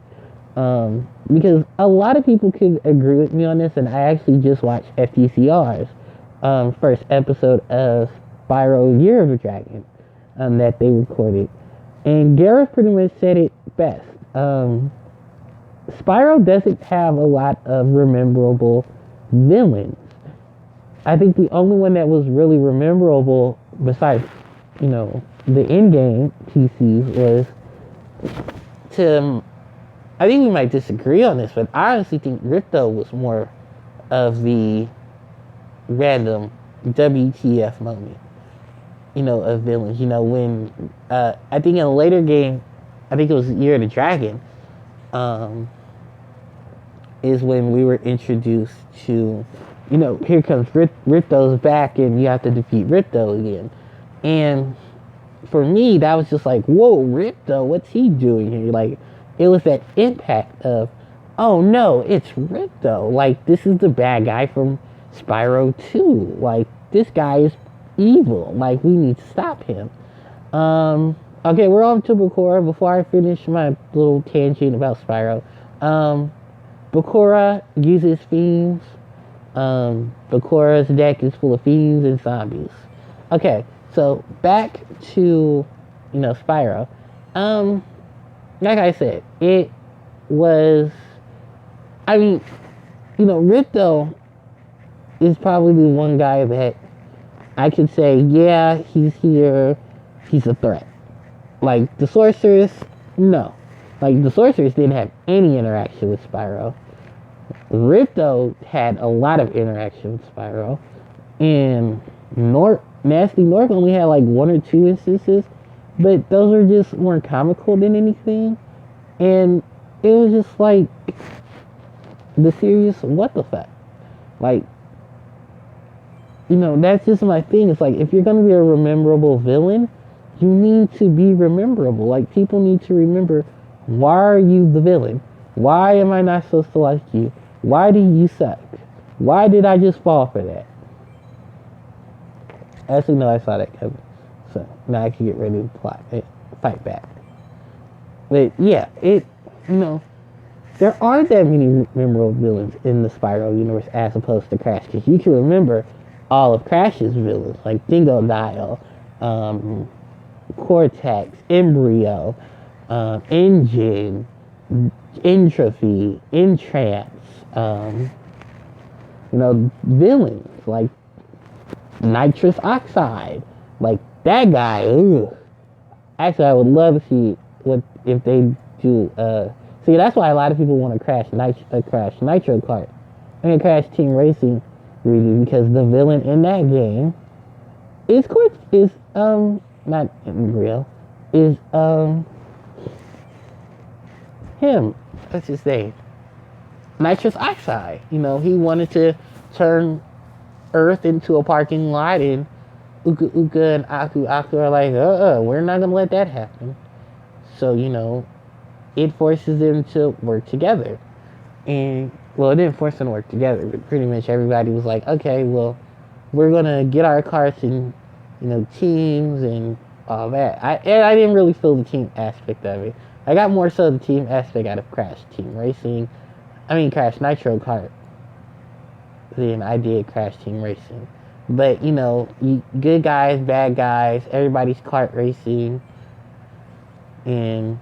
Because a lot of people could agree with me on this, and I actually just watched FTCR's first episode of Spyro Year of the Dragon that they recorded, and Gareth pretty much said it best. Spyro doesn't have a lot of rememberable villains. I think the only one that was really memorable, besides the in-game PCs, was to. I think we might disagree on this, but I honestly think Ripto was more of the random WTF moment, of villains. When I think in a later game, I think it was Year of the Dragon, is when we were introduced to, here comes Ripto's back, and you have to defeat Ripto again. And for me, that was just like, whoa, Ripto, what's he doing here? Like, it was that impact of, oh no, it's Ripto. Like, this is the bad guy from Spyro 2. Like, this guy is evil. Like, we need to stop him. Okay, we're on to Bakura. Before I finish my little tangent about Spyro, Bakura uses fiends. Bakura's deck is full of fiends and zombies. Okay, so back to, Spyro. Like I said, it was, Ripto is probably the one guy that I could say, yeah, he's here, he's a threat. Like, the Sorceress, no. Like, the Sorceress didn't have any interaction with Spyro. Ripto had a lot of interaction with Spyro. And Nasty Nork only had like 1 or 2 instances, but those were just more comical than anything. And it was just like the serious what the fuck. Like, that's just my thing. It's like, if you're gonna be a rememberable villain, you need to be rememberable. Like, people need to remember, why are you the villain? Why am I not supposed to like you? Why do you suck? Why did I just fall for that? Actually, no, I saw that coming. So now I can get ready to fight back. But yeah, there aren't that many memorable villains in the Spyro universe as opposed to Crash, because you can remember all of Crash's villains, like Dingodile, Cortex, Embryo, Engine, Entropy, Entrance, villains like Nitrous Oxide, like that guy. Ugh. Actually, I would love to see what if they do. See, that's why a lot of people want to Crash Nitro Kart. Crash Team Racing, really, because the villain in that game is not Embryo, is him. What's his name? Nitrous Oxide. He wanted to turn Earth into a parking lot, and Uka Uka and Aku Aku are like, we're not gonna let that happen. So, it forces them to work together. And, well, it didn't force them to work together, but pretty much everybody was like, okay, well, we're gonna get our carts in, teams, and all that. I didn't really feel the team aspect of it. I got more so the team aspect out of Crash Team Racing. Crash Nitro Kart than I did Crash Team Racing. But good guys, bad guys, everybody's kart racing, and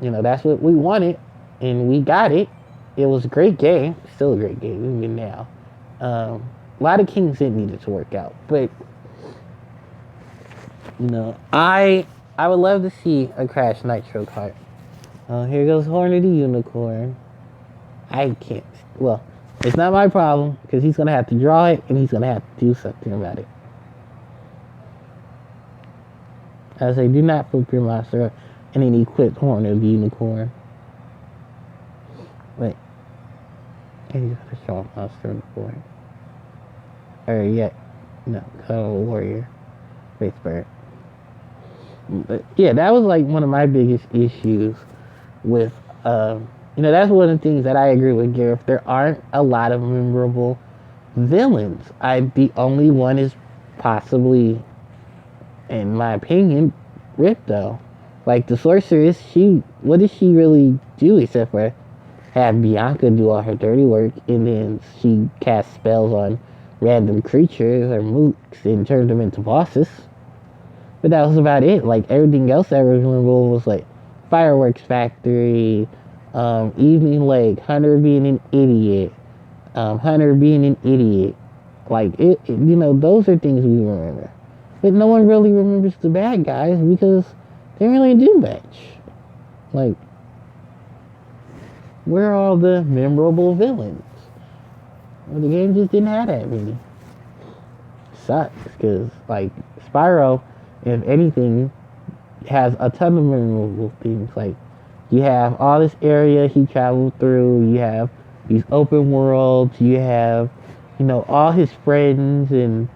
that's what we wanted, and we got it. It was a great game, still a great game even now. A lot of kings that needed to work out, but I would love to see a Crash Nitro Kart. Here goes Horny the Unicorn. I can't. Well, it's not my problem because he's gonna have to draw it and he's gonna have to do something about it. I say, do not flip your monster and then equip Horny the Unicorn. Wait, he's gonna show a monster on the board. Or yeah, no, Warrior, Face Bird. But yeah, that was like one of my biggest issues with that's one of the things that I agree with Gareth. There aren't a lot of memorable villains. The only one is possibly, in my opinion, Rip though. Like the sorceress, what does she really do except for have Bianca do all her dirty work, and then she casts spells on random creatures or mooks and turns them into bosses. But that was about it. Like everything else that was memorable was like Fireworks Factory, Evening Lake, Hunter being an idiot, Like those are things we remember. But no one really remembers the bad guys because they really do much. Like, where are all the memorable villains? Well, the game just didn't have that many. Sucks because like Spyro, if anything, has a ton of memorable things. Like you have all this area he traveled through. You have these open worlds. You have all his friends and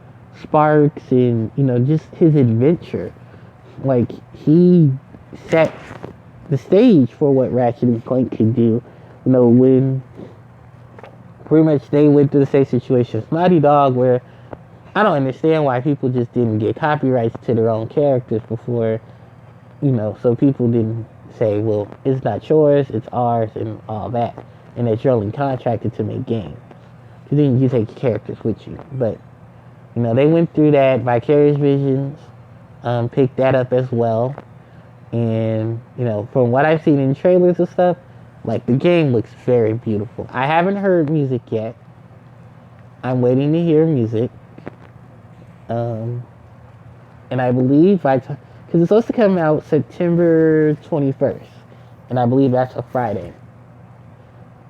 Sparks and just his adventure. Like he set the stage for what Ratchet and Clank could do. When pretty much they went through the same situation as Naughty Dog, where I don't understand why people just didn't get copyrights to their own characters before, so people didn't say, well, it's not yours, it's ours, and all that, and that you're only contracted to make games. Because then you take your characters with you. But, they went through that. Vicarious Visions picked that up as well. And, from what I've seen in trailers and stuff, like, the game looks very beautiful. I haven't heard music yet. I'm waiting to hear music. And I believe because it's supposed to come out September 21st, and I believe that's a Friday.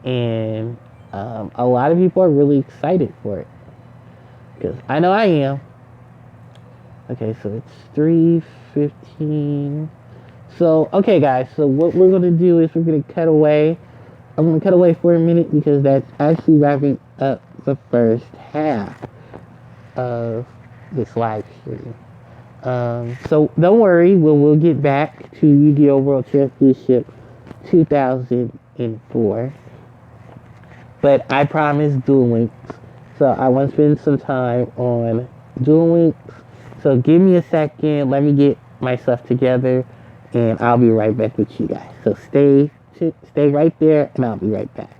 And a lot of people are really excited for it because I know I am. Okay, so it's 3:15. So okay, guys. So what we're gonna do is we're gonna cut away. I'm gonna cut away for a minute because that's actually wrapping up the first half of this live stream. So don't worry, we'll get back to Yu-Gi-Oh World Championship 2004. But I promise Duel Links. So I want to spend some time on Duel Links. So give me a second, let me get my stuff together, and I'll be right back with you guys. So stay right there, and I'll be right back.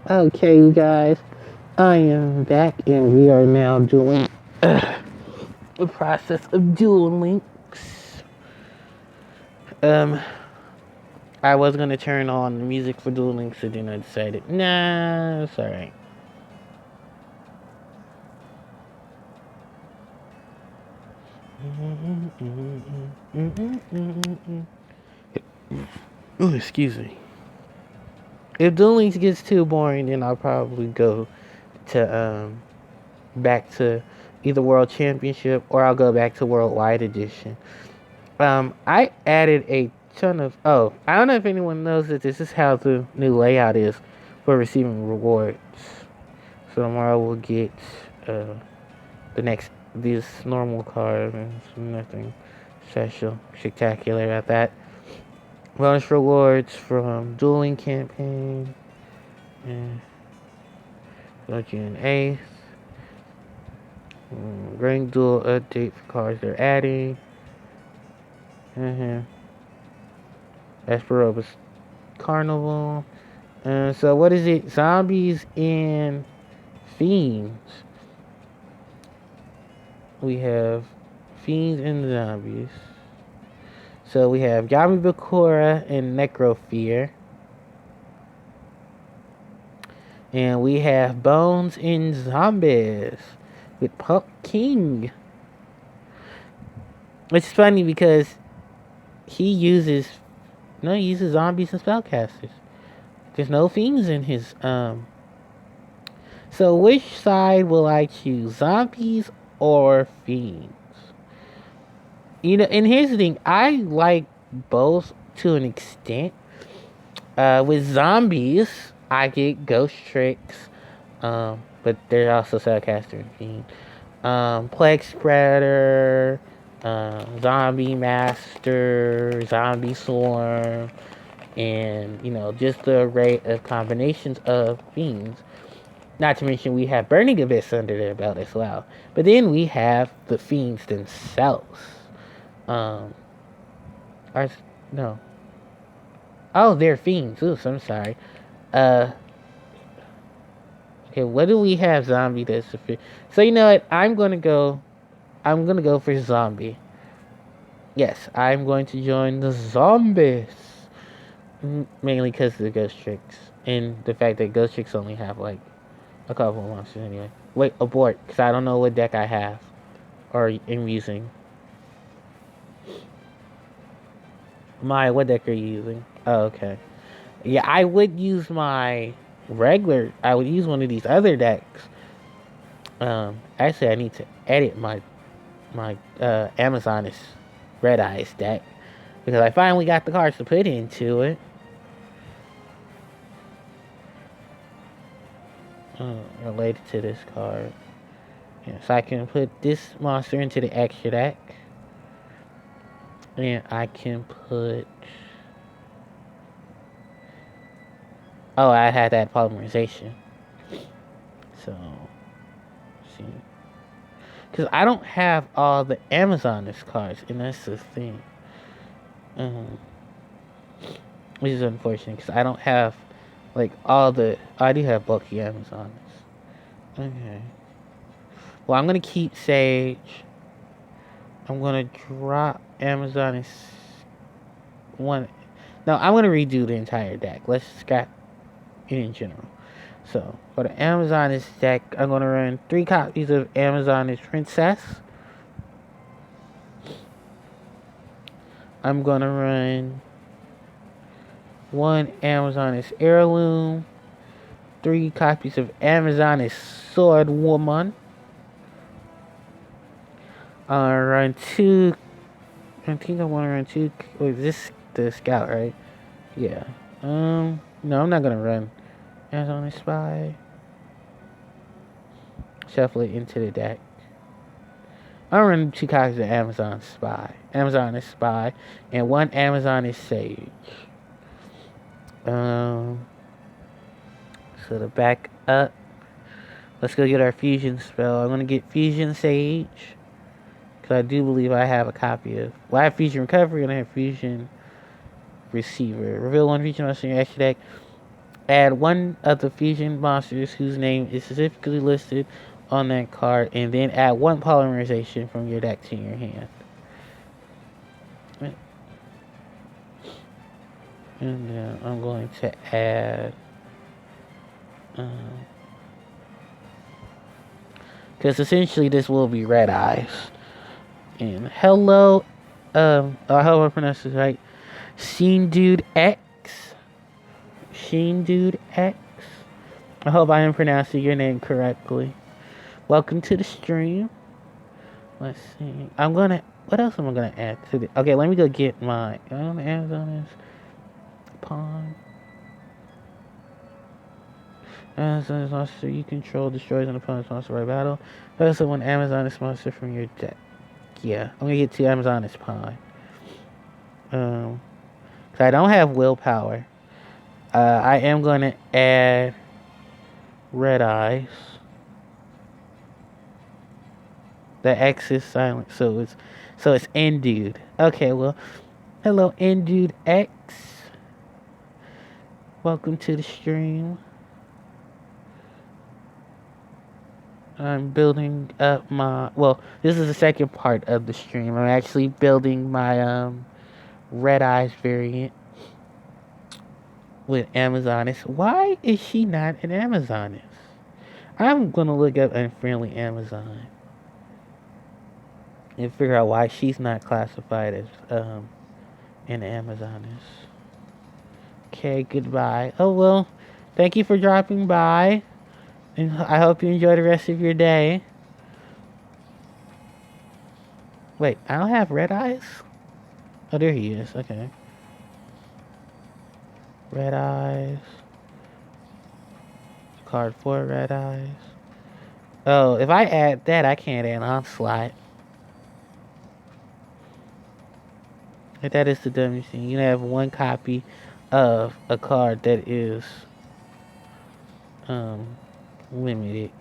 Okay, you guys, I am back and we are now doing the process of Duel Links. Um, I was gonna turn on the music for Duel Links, and then I decided, nah, it's alright. Ooh, excuse me. If Duel Links gets too boring, then I'll probably go to back to either World Championship or I'll go back to Worldwide Edition. I added a ton of. Oh, I don't know if anyone knows that this is how the new layout is for receiving rewards. So tomorrow we'll get this normal card and nothing special, spectacular at that. Bonus rewards from dueling campaign and June 8th. Ring duel update for cards they're adding. Esperobus Carnival. So what is it? Zombies and fiends. We have fiends and zombies. So we have Yami Bakura and Necrofear. And we have Bones and Zombies with Puck King. It's funny because he uses zombies and spellcasters. There's no fiends in his So which side will I choose? Zombies or fiends? And here's the thing, I like both to an extent. With zombies, I get ghost tricks, but they're also spellcaster and fiend. Plague spreader, zombie master, zombie swarm, and just the array of combinations of fiends. Not to mention we have burning abyss under their belt as well. But then we have the fiends themselves. No. Oh, they're fiends. Ooh, I'm sorry. Okay, what do we have? Zombie that's a fiend. So you know what? I'm gonna go for zombie. Yes, I'm going to join the zombies. Mainly because of the ghost tricks. And the fact that ghost tricks only have like a couple of monsters anyway. Wait, abort, because I don't know what deck I have or am using. What deck are you using? Oh, okay. Yeah, I would use I would use one of these other decks. Actually, I need to edit my Amazoness Red Eyes deck because I finally got the cards to put into it. Related to this card. Yeah, so I can put this monster into the extra deck. And I can put... Oh, I had that polymerization. So, let's see. Because I don't have all the Amazoness cards, and that's the thing. Which is unfortunate, because I don't have, like, all the... Oh, I do have bulky Amazoness. Okay. Well, I'm going to keep Sage. I'm going to drop Amazoness one... No, I'm going to redo the entire deck. Let's scrap it in general. So, for the Amazoness deck, I'm going to run 3 copies of Amazoness Princess. I'm going to run 1 Amazoness Heirloom, 3 copies of Amazoness Sword Woman. Run 2... I think I want to run 2... Wait, this the Scout, right? Yeah. No, I'm not going to run Amazoness Spy. Shuffle it into the deck. I'm running 2 copies of Amazoness Spy, and 1 Amazoness Sage. So to back up, let's go get our fusion spell. I'm gonna get Fusion Sage, because I do believe I have a copy of... Well, I have Fusion Recovery, and I have Fusion Receiver. Reveal 1 fusion monster in your extra deck. Add one of the fusion monsters whose name is specifically listed on that card, and then add one polymerization from your deck to your hand. And then I'm going to add, because essentially this will be Red Eyes. And hello, I hope I pronounced this right. Sheen Dude X. Sheen Dude X. I hope I am pronouncing your name correctly. Welcome to the stream. Let's see. What else am I gonna add to the? Okay, let me go get my Amazon pawn. Amazon monster you control destroys an opponent's monster by battle. Also, one Amazon monster from your deck. Yeah, I'm gonna get 2 Amazon pawn. Cause I don't have willpower. I am gonna add Red Eyes. The X is silent, so it's Endued. Okay, well, hello Endued X. Welcome to the stream. I'm building up my, well, this is the second part of the stream. I'm actually building my Red Eyes variant with Amazoness. Why is she not an Amazoness? I'm gonna look up Unfriendly Amazon and figure out why she's not classified as an Amazoness. Okay, goodbye. Oh well, thank you for dropping by, and I hope you enjoy the rest of your day. Wait, I don't have Red Eyes? Oh, there he is. Okay. Red Eyes. Card 4 Red Eyes. Oh, if I add that, I can't add Onslaught. That is the dumbest thing. You have one copy of a card that is limited.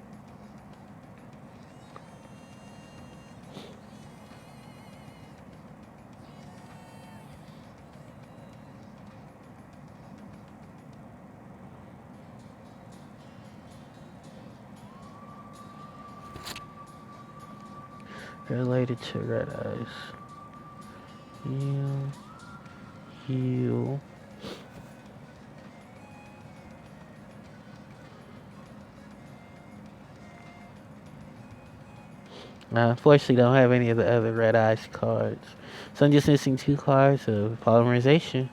Related to Red Eyes. You. Unfortunately, don't have any of the other Red Eyes cards. So I'm just missing 2 cards of polymerization.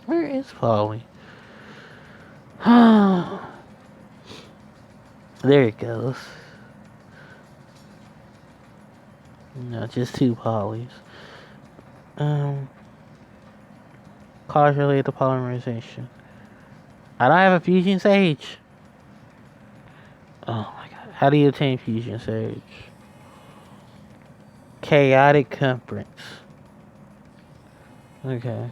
Where is Polly? There it goes. No, just 2 polys. Cards related to polymerization. I don't have a Fusion Sage. Oh my god. How do you obtain Fusion Sage? Chaotic Conference. Okay.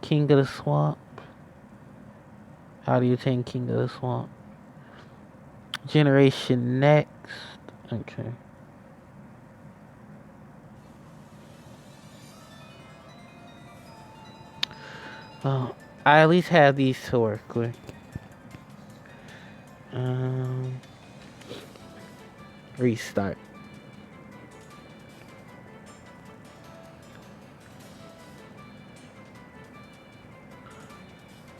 King of the Swamp. How do you obtain King of the Swamp? Generation Next. Okay. Well, I at least have these to work with. Restart.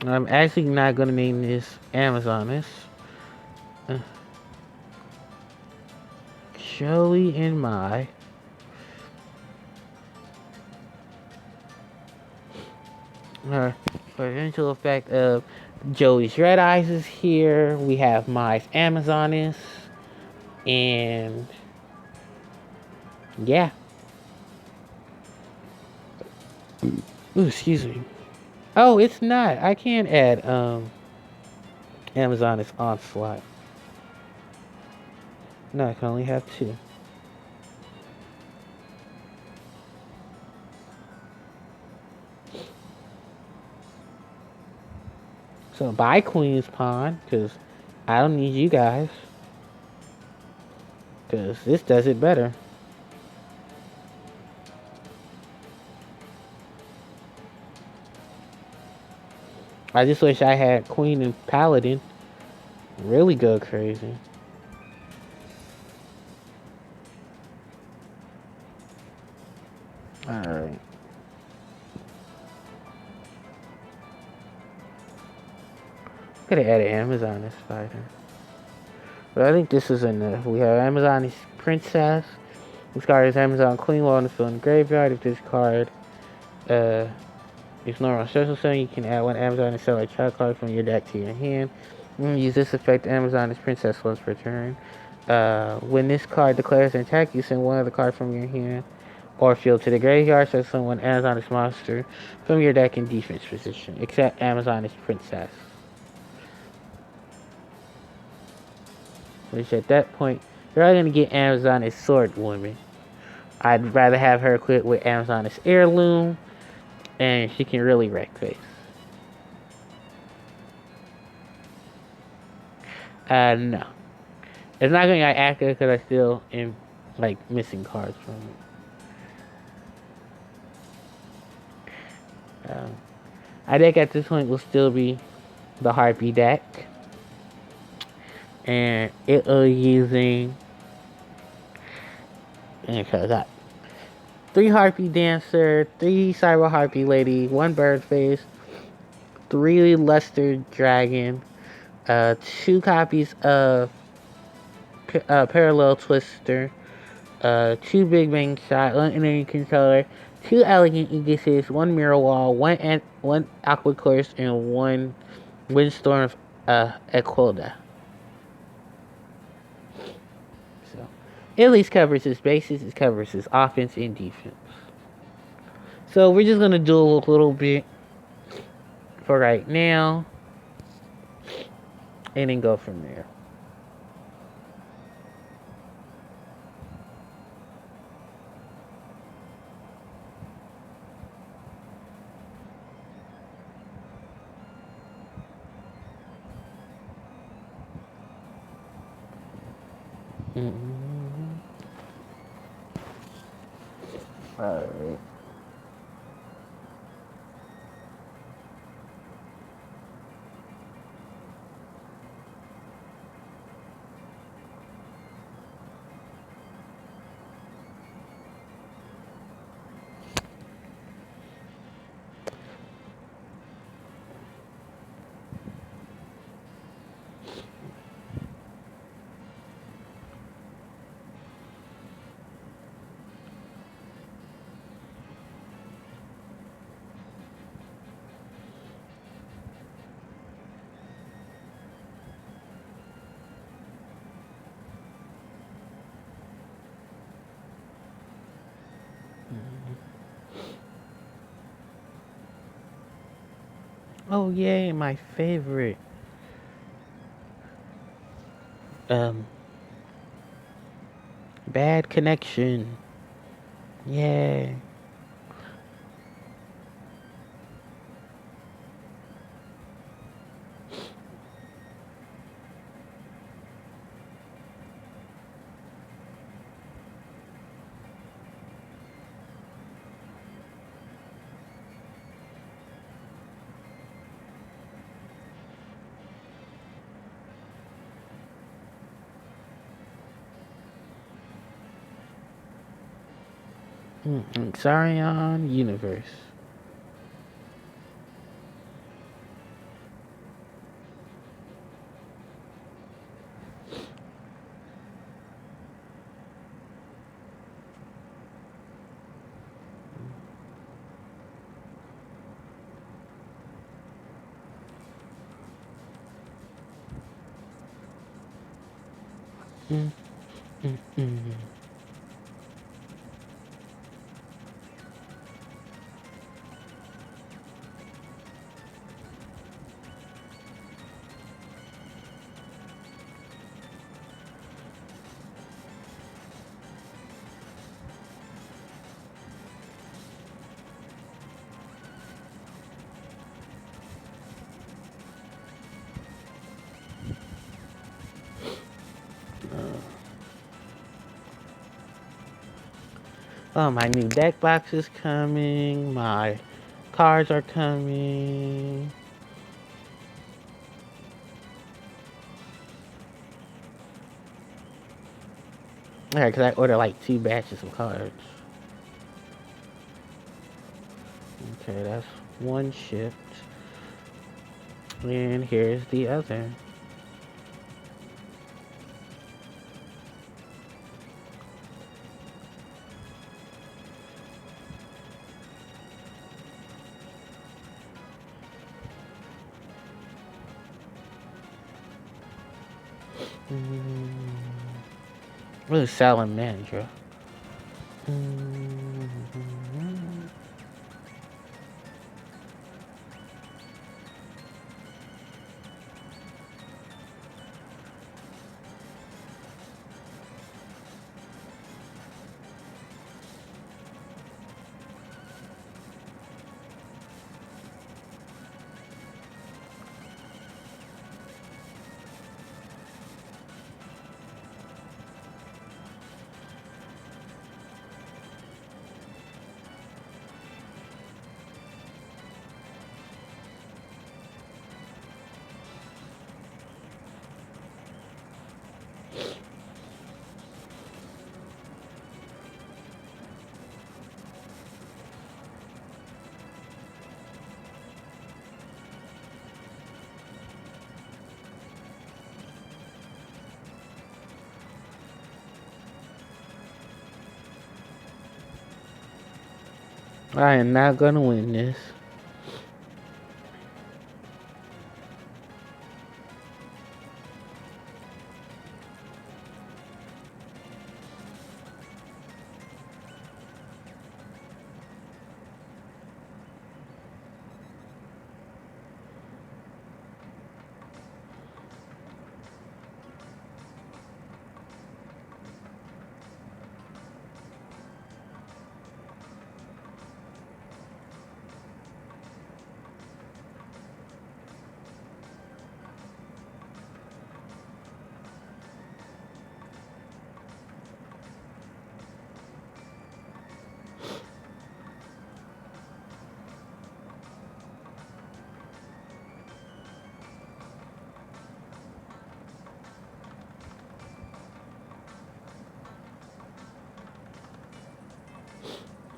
I'm actually not gonna name this Amazoness. Joey and Mai. For eventual effect of Joey's Red Eyes is here. We have Mai's Amazoness. And yeah. Ooh, excuse me. Oh, it's not. I can't add Amazoness Onslaught. No, I can only have 2. So buy Queen's Pawn, because I don't need you guys. Because this does it better. I just wish I had Queen and Paladin. Really go crazy. Alright. Could have added Amazon as fighter. But I think this is enough. We have Amazon as Princess. This card is Amazon Queen while on the field in the graveyard. If this card is normal special summon, you can add one Amazon and sell a child card from your deck to your hand. Use this effect, Amazon as Princess once per turn. When this card declares an attack, you send one of the cards from your hand or field to the graveyard, so someone Amazon is monster from your deck in defense position, except Amazon is Princess. Which at that point, you're only going to get Amazon as Sword Woman. I'd rather have her equipped with Amazon as Heirloom, and she can really wreck face. No. It's not going to be accurate because I still am, like, missing cards from it. I think at this point will still be the Harpie deck. And it was using, because I got 3 Harpie Dancer, 3 Cyber Harpie Lady, 1 Bird Face, 3 Luster Dragon, 2 copies of Parallel Twister, 2 Big Bang Shot, 1 Energy Controller, 2 Elegant Aegises, 1 Mirror Wall, 1 Aqua Course, and 1 Windstorm Equilda. So, it at least covers his bases, it covers his offense and defense. So we're just gonna duel a little bit for right now, and then go from there. Alright. Oh yay, my favorite. Bad connection. Yay. Xarion Universe. Oh, my new deck box is coming. My cards are coming. Yeah, because I ordered like 2 batches of cards. Okay, that's one shipped. And here's the other. Really selling manager. I am not gonna win this.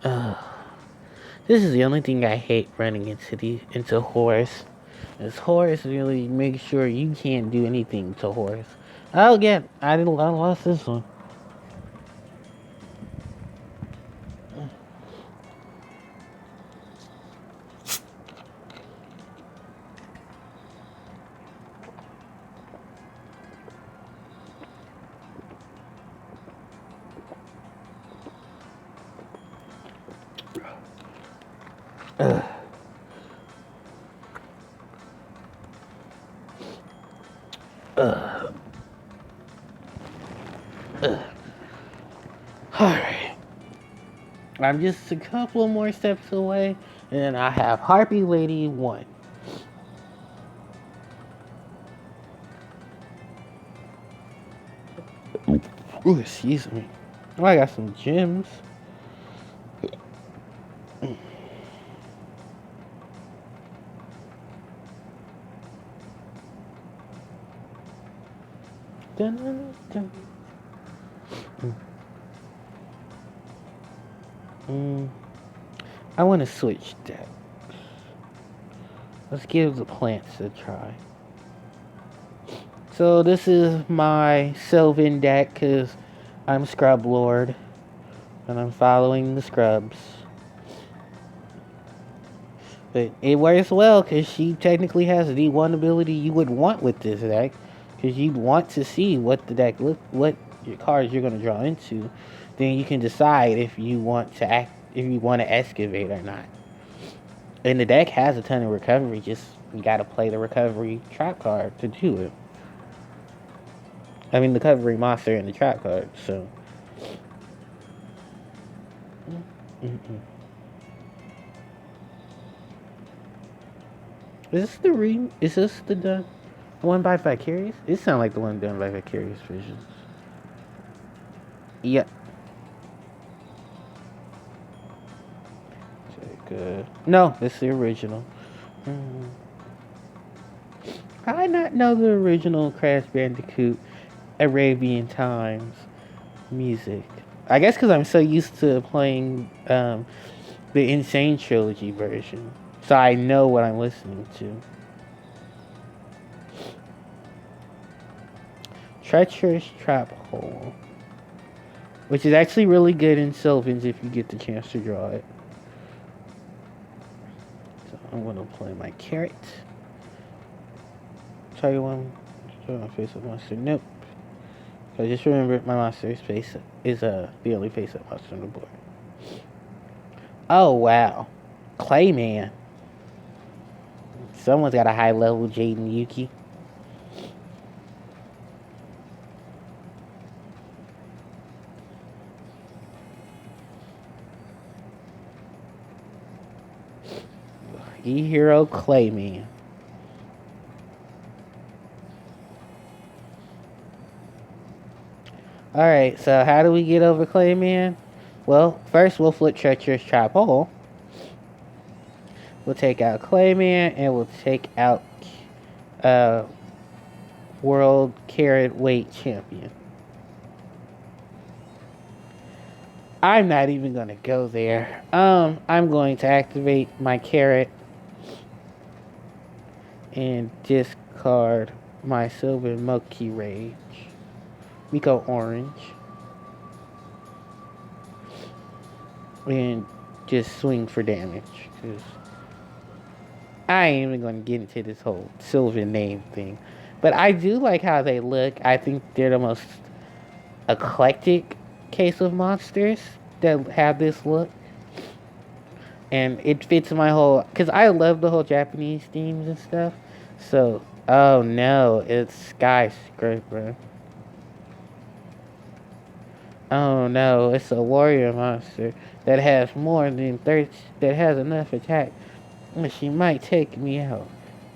Ugh. This is the only thing I hate running into horse. Is horse really make sure you can't do anything to horse. Oh yeah, I lost this one. Ugh. Ugh. Ugh. Alright. I'm just a couple more steps away, and I have Harpie Lady 1. Ooh, excuse me. Oh, I got some gems. Dun, dun, dun. I want to switch decks. Let's give the plants a try. So this is my Sylvan deck because I'm Scrub Lord and I'm following the Scrubs. But it works well because she technically has the one ability you would want with this deck, because you'd want to see what the deck what your cards you're going to draw into. Then you can decide if you want to excavate or not. And the deck has a ton of recovery. Just you got to play the recovery trap card to do it. I mean the recovery monster and the trap card. So. Is this the one by Vicarious? It sounds like the one done by Vicarious Visions. Yep. good. No, it's the original. Mm. I not know the original Crash Bandicoot Arabian Times music. I guess because I'm so used to playing the Insane Trilogy version. So I know what I'm listening to. Treacherous Trap Hole. Which is actually really good in Sylvans if you get the chance to draw it. So I'm going to play my carrot. Tell you one. Show my face of monster. Nope. So just remember my monster's face is the only face up monster on the board. Oh wow. Clayman. Someone's got a high level Jaden Yuki. E-Hero Clayman. Alright, so how do we get over Clayman? Well, first we'll flip Treacherous Trap Hole. We'll take out Clayman and we'll take out World Carrot Weight Champion. I'm not even going to go there. I'm going to activate my carrot and discard my Silver Monkey Rage. Miko Orange. And just swing for damage. Cause I ain't even going to get into this whole Sylvan name thing. But I do like how they look. I think they're the most eclectic case of monsters that have this look. And it fits my whole... Because I love the whole Japanese themes and stuff. So, oh no, it's Skyscraper. Oh no, it's a warrior monster that has more than 30... That has enough attack. She might take me out.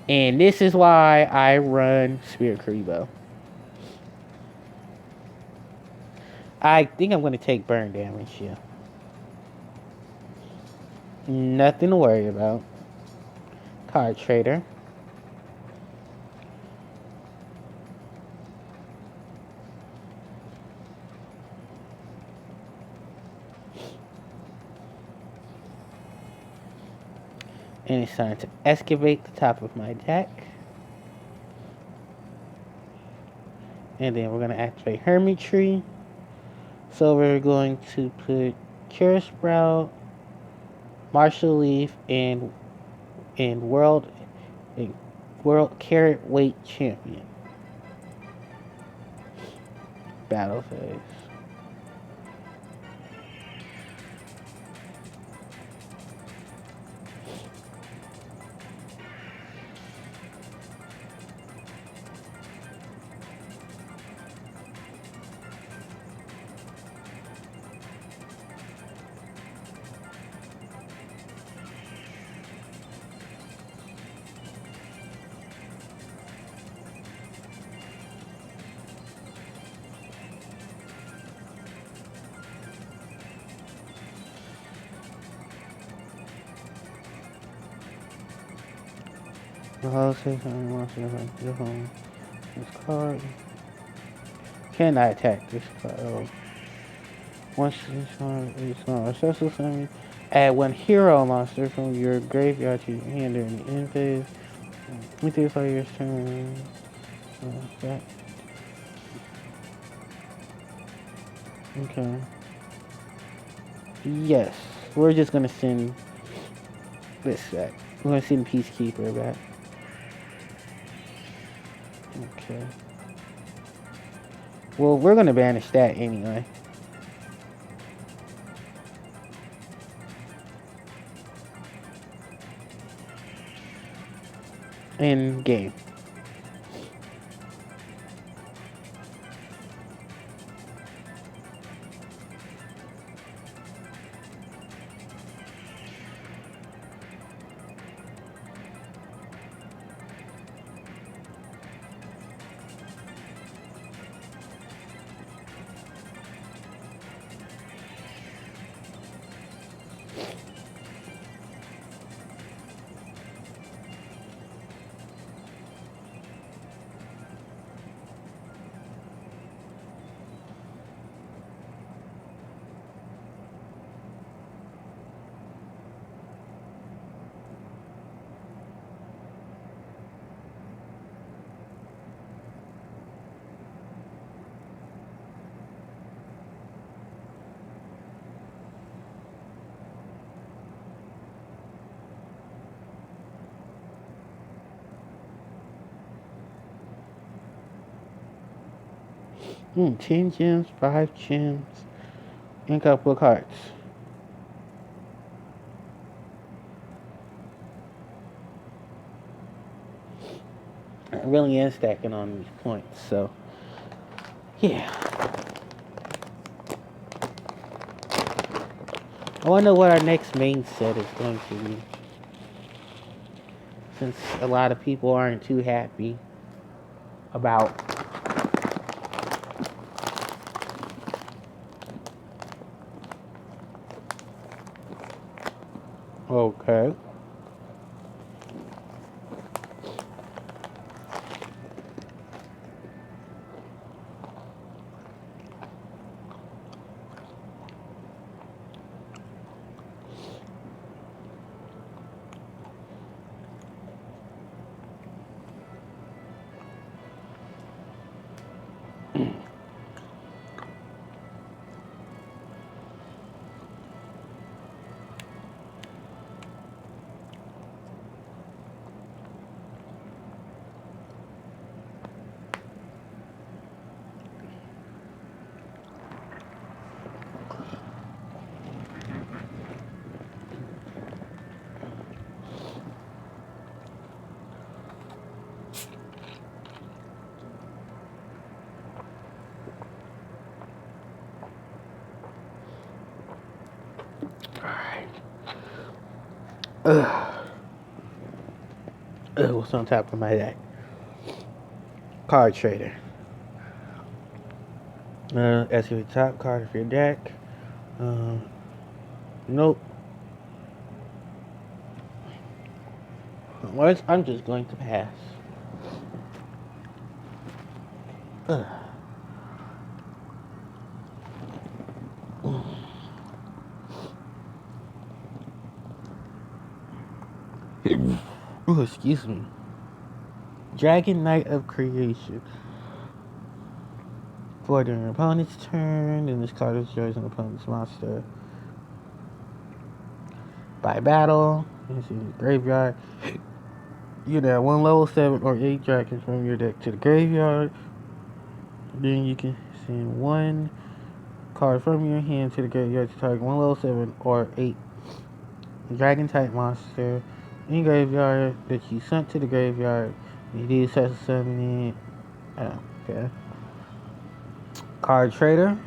And this is why I run Spirit Karibo. I think I'm going to take burn damage here. Nothing to worry about. Card Trader. And it's time to excavate the top of my deck. And then we're going to activate Hermitry. So we're going to put Cure Sprout, Marshall Leaf, and World Carrot Weight Champion. Battle phase. I'll say something monster if I get home. This card. Can I attack this card? Oh. Once this card is not successful summon, add one hero monster from your graveyard to your hand during the end phase. Let me player's turn. That. Okay. Yes. We're just gonna send this back. We're gonna send Peacekeeper back. Okay. Well, we're gonna banish that anyway. In game. 10 gems, 5 gems, and a couple of cards. I really am stacking on these points, so yeah. I want to know what our next main set is going to be, since a lot of people aren't too happy about okay. What's on top of my deck? Card trader. As your top card of your deck. Nope. Well, I'm just going to pass. Oh, excuse me. Dragon Knight of Creation. For during opponent's turn, and this card destroys an opponent's monster. By battle, it's in the graveyard. You add 1 level 7 or 8 dragons from your deck to the graveyard. Then you can send 1 card from your hand to the graveyard to target 1 level 7 or 8 dragon type monster in graveyard that you sent to the graveyard. You do such summon it. Oh, okay. Card trader.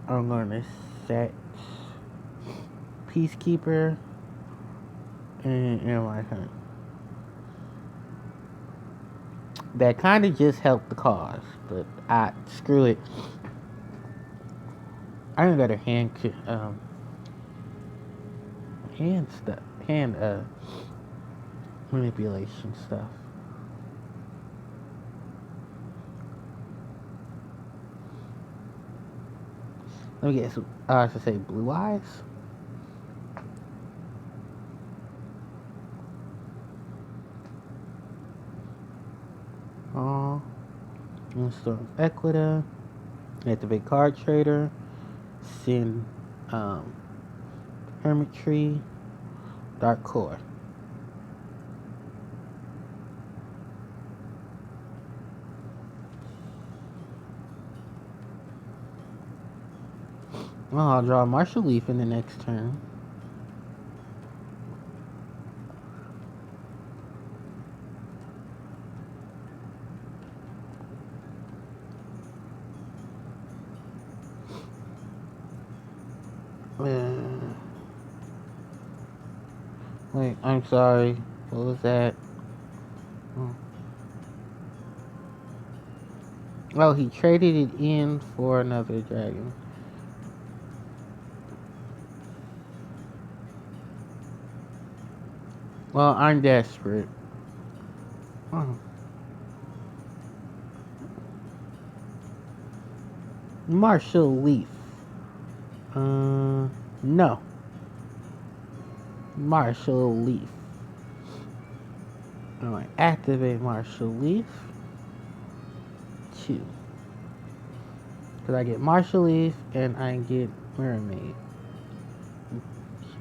I'm gonna set Peacekeeper and my hunt. That kind of just helped the cause, but screw it. I don't got a hand manipulation stuff. Let me guess. I should say Blue Eyes. Storm Equita. Activate Card Trader. Send Hermitry. Dark Core. Well, I'll draw Martial Leaf in the next turn. Wait, I'm sorry. What was that? Oh, he traded it in for another dragon. Well, I'm desperate. Martial Leaf. No. Martial Leaf. I'm going to activate Martial Leaf. 2. Because I get Martial Leaf and I get Mermaid.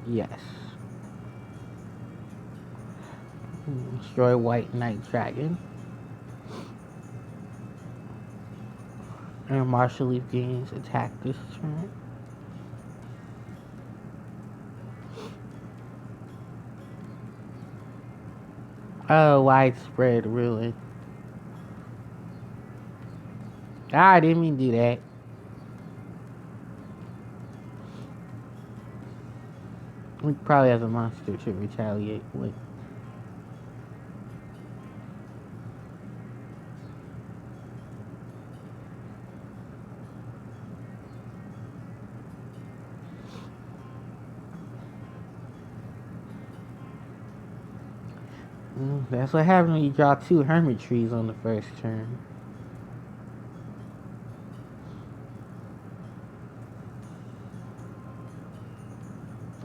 Yes. Destroy White Knight Dragon. And Marshall Leaf Games attack this turn. Oh, widespread, really. Ah, I didn't mean to do that. We probably has a monster to retaliate with. That's what happens when you draw 2 hermit trees on the first turn.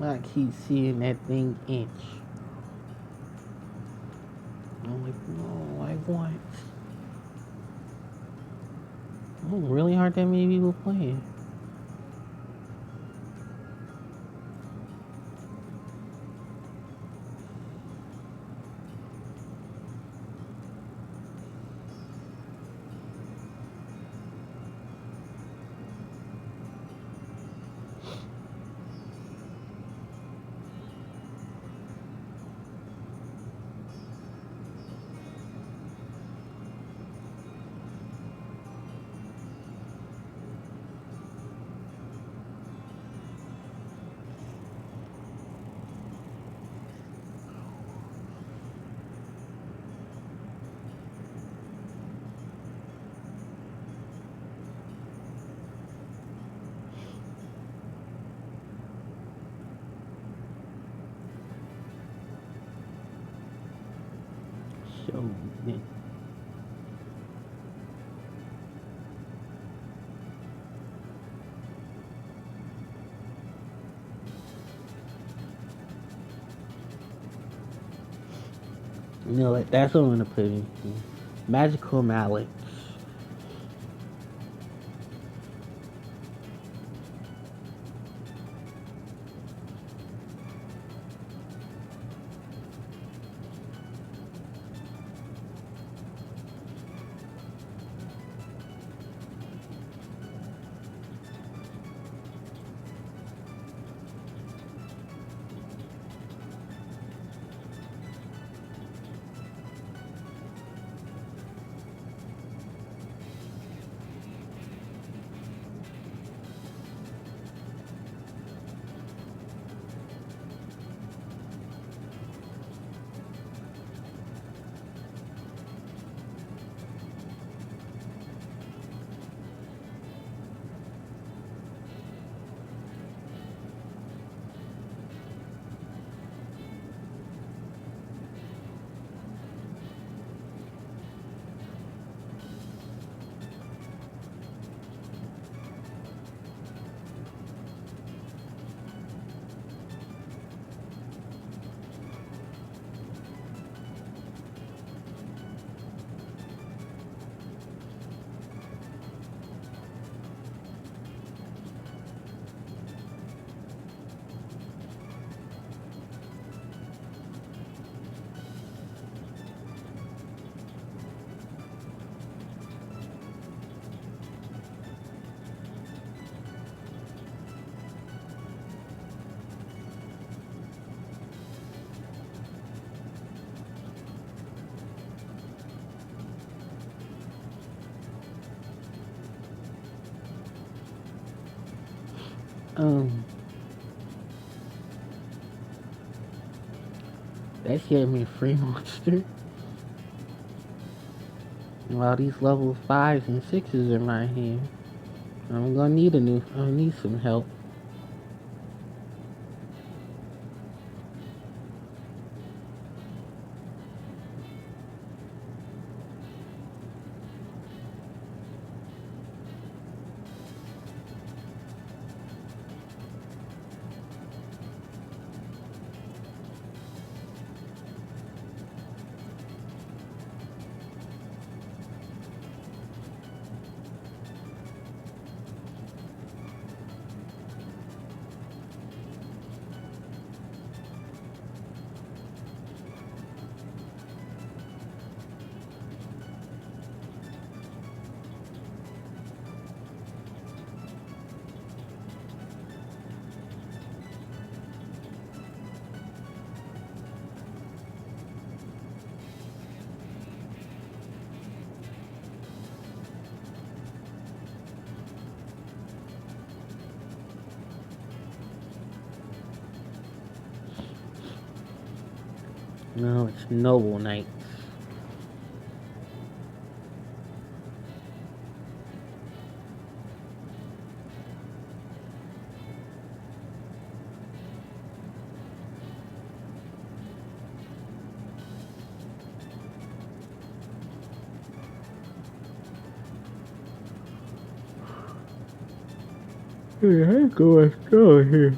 I keep seeing that thing inch. I'm like, no, I want. Oh, really aren't that many people playing? So, yeah. You know what? That's what I'm gonna put in here. Magical Mallet. That gave me a free monster. While these level 5s and 6s in my hand, I'm gonna need I'm gonna need some help. No, it's Noble Knights. Yeah, go here.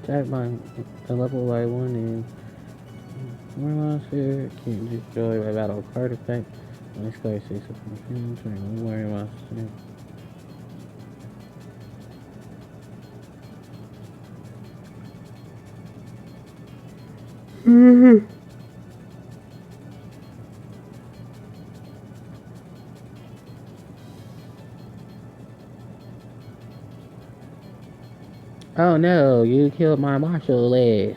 Type my a level by one and one monster can destroy by battle card effect. When this card says something, turn one warrior monster. Oh no, you killed my martial leg.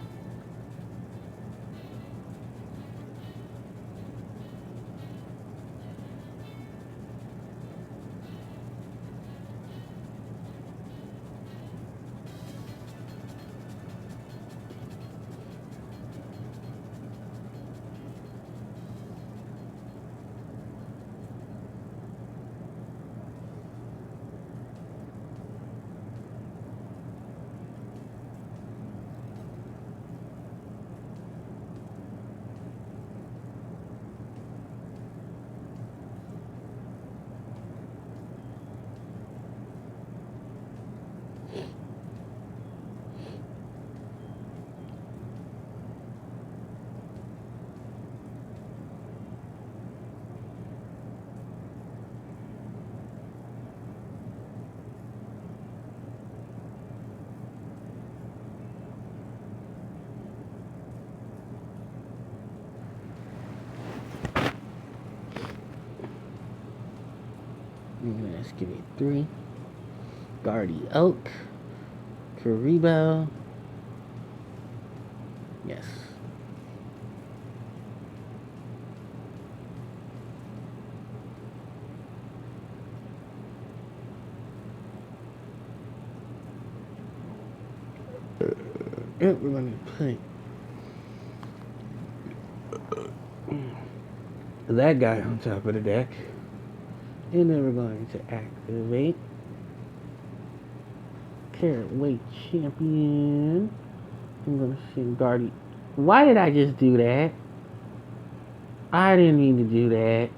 Let's give it 3. Guardy Oak. Karibo. Yes. Yep, we're gonna put that guy on top of the deck. And then we're going to activate Carrot Weight Champion. I'm gonna send Guardy. Why did I just do that? I didn't mean to do that.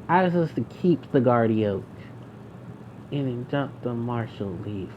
I was supposed to keep the Guardy Oak and then dump the Marshall Leaf.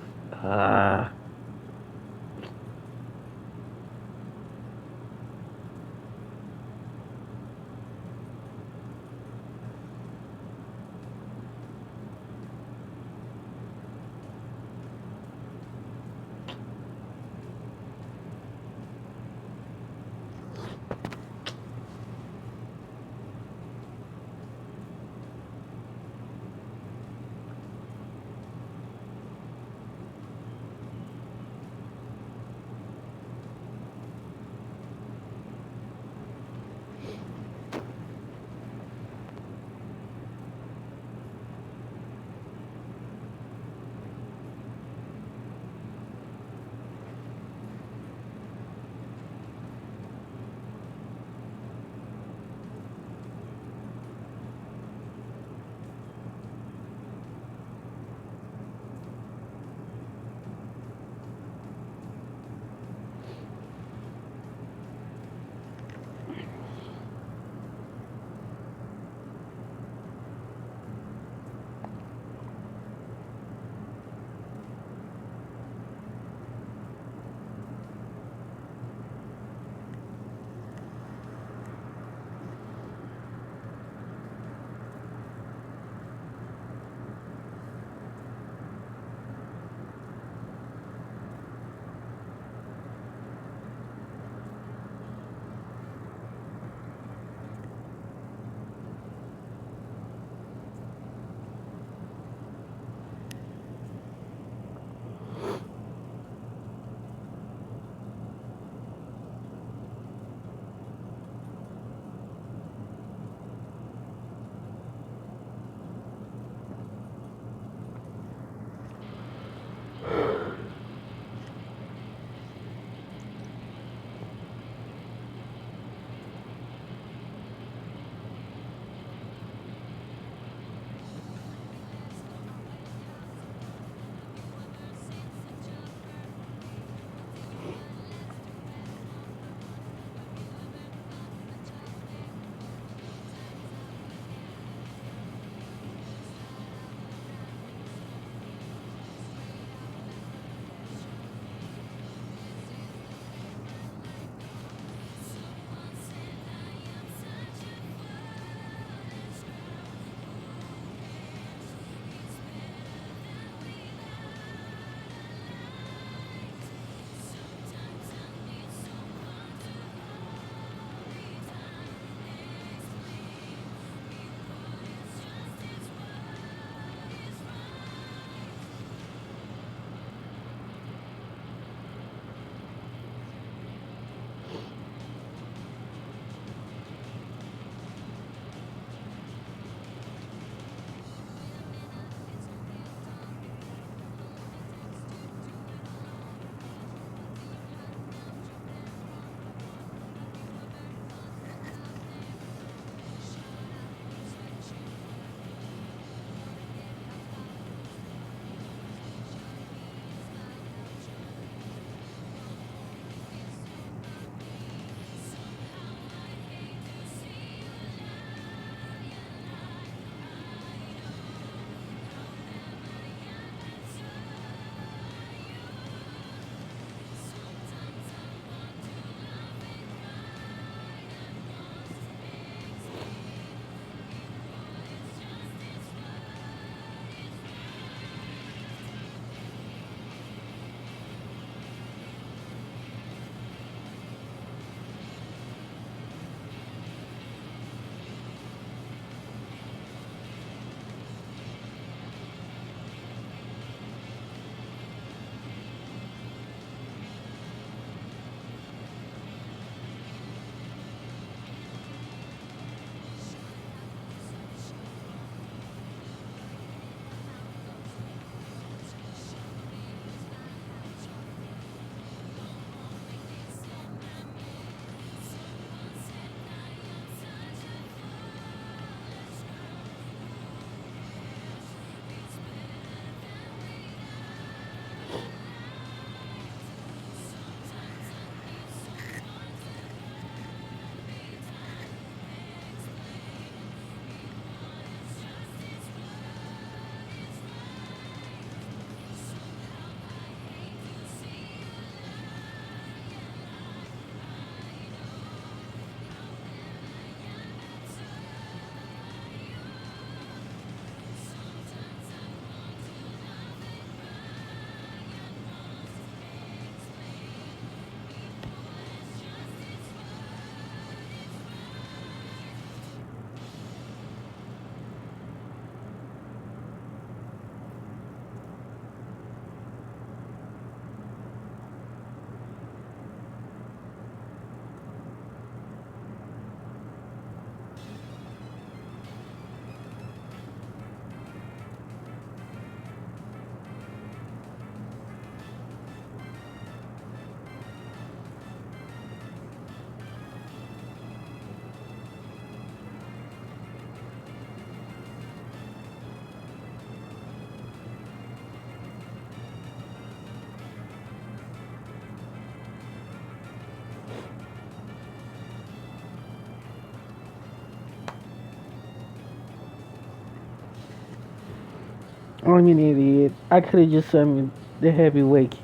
I'm an idiot. I could have just summoned the heavyweight,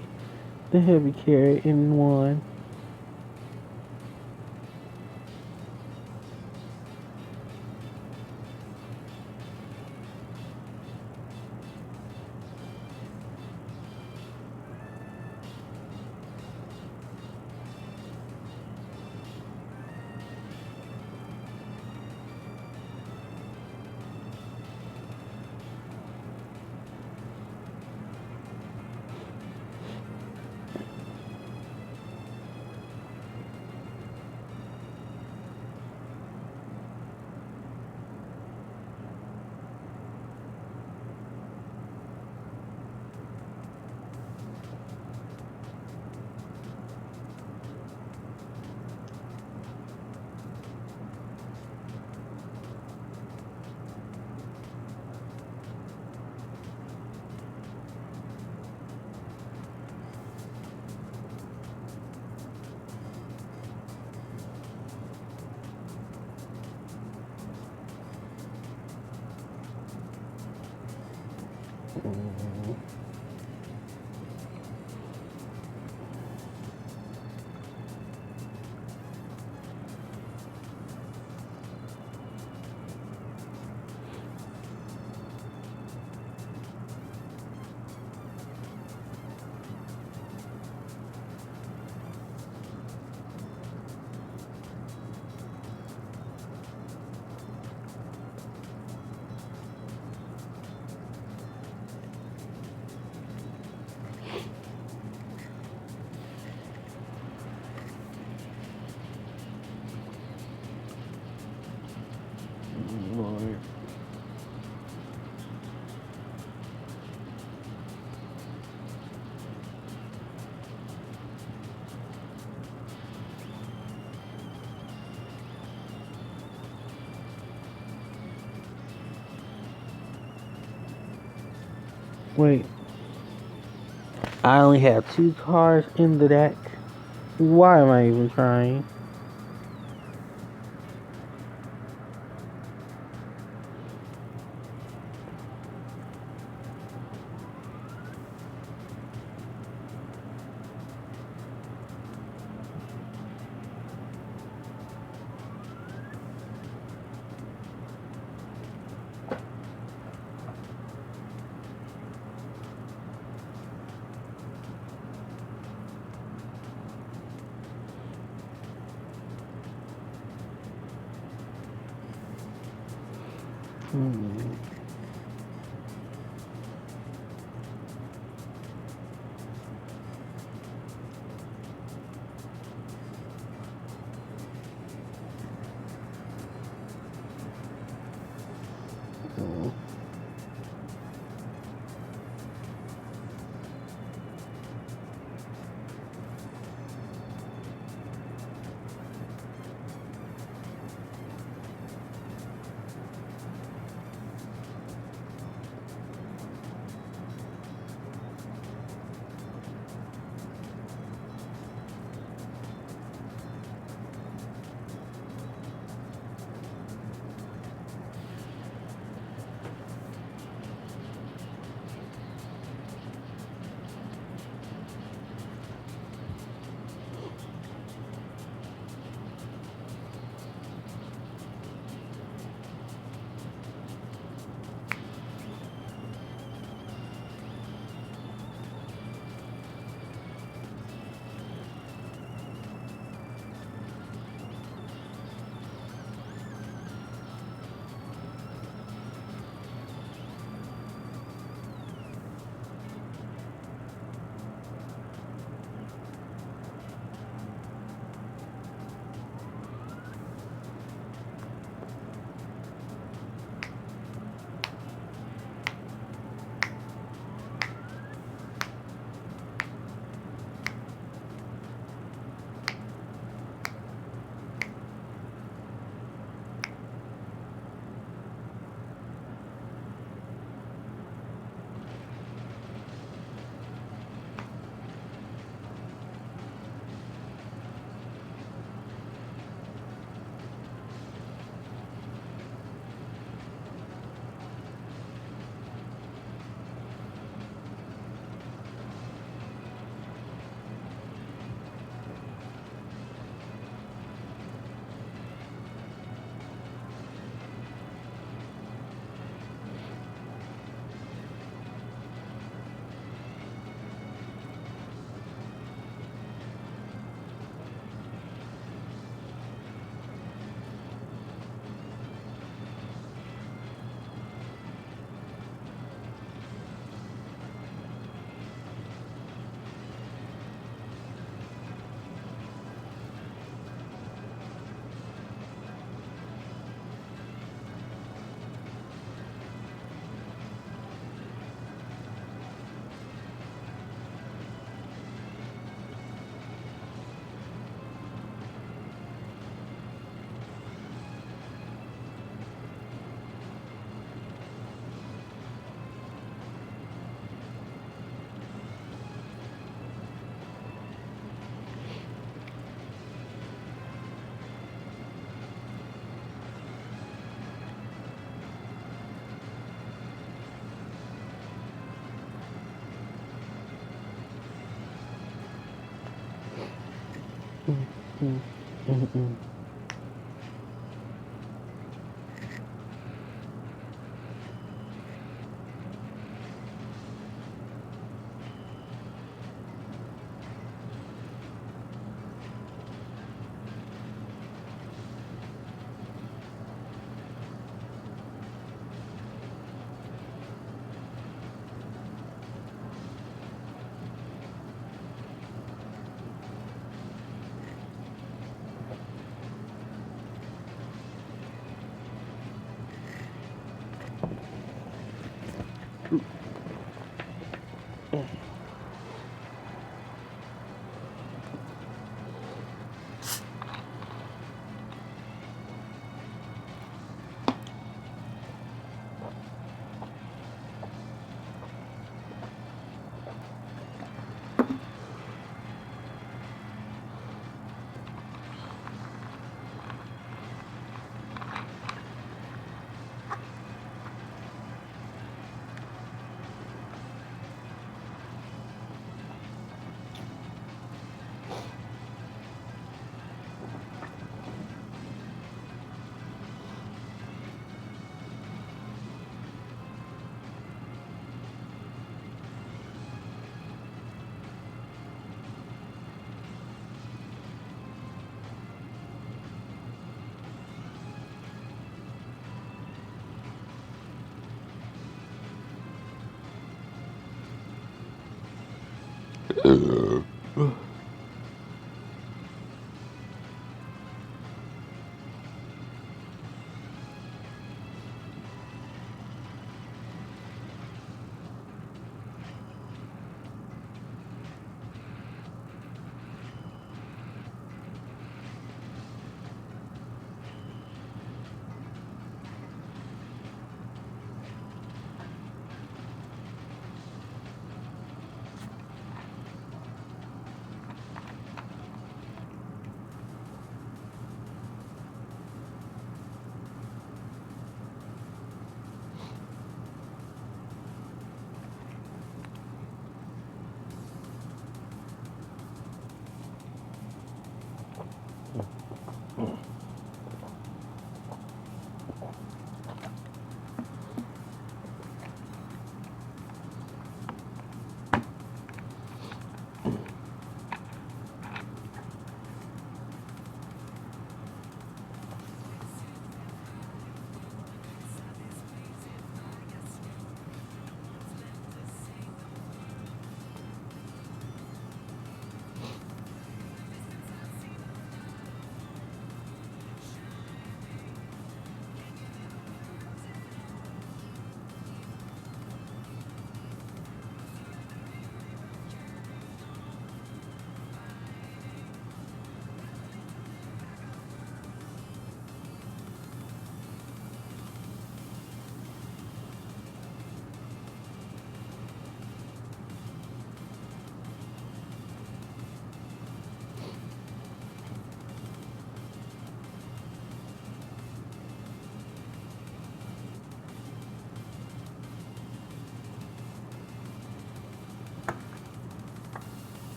the heavy carry in one. Lord. Wait, I only have 2 cards in the deck. Why am I even trying?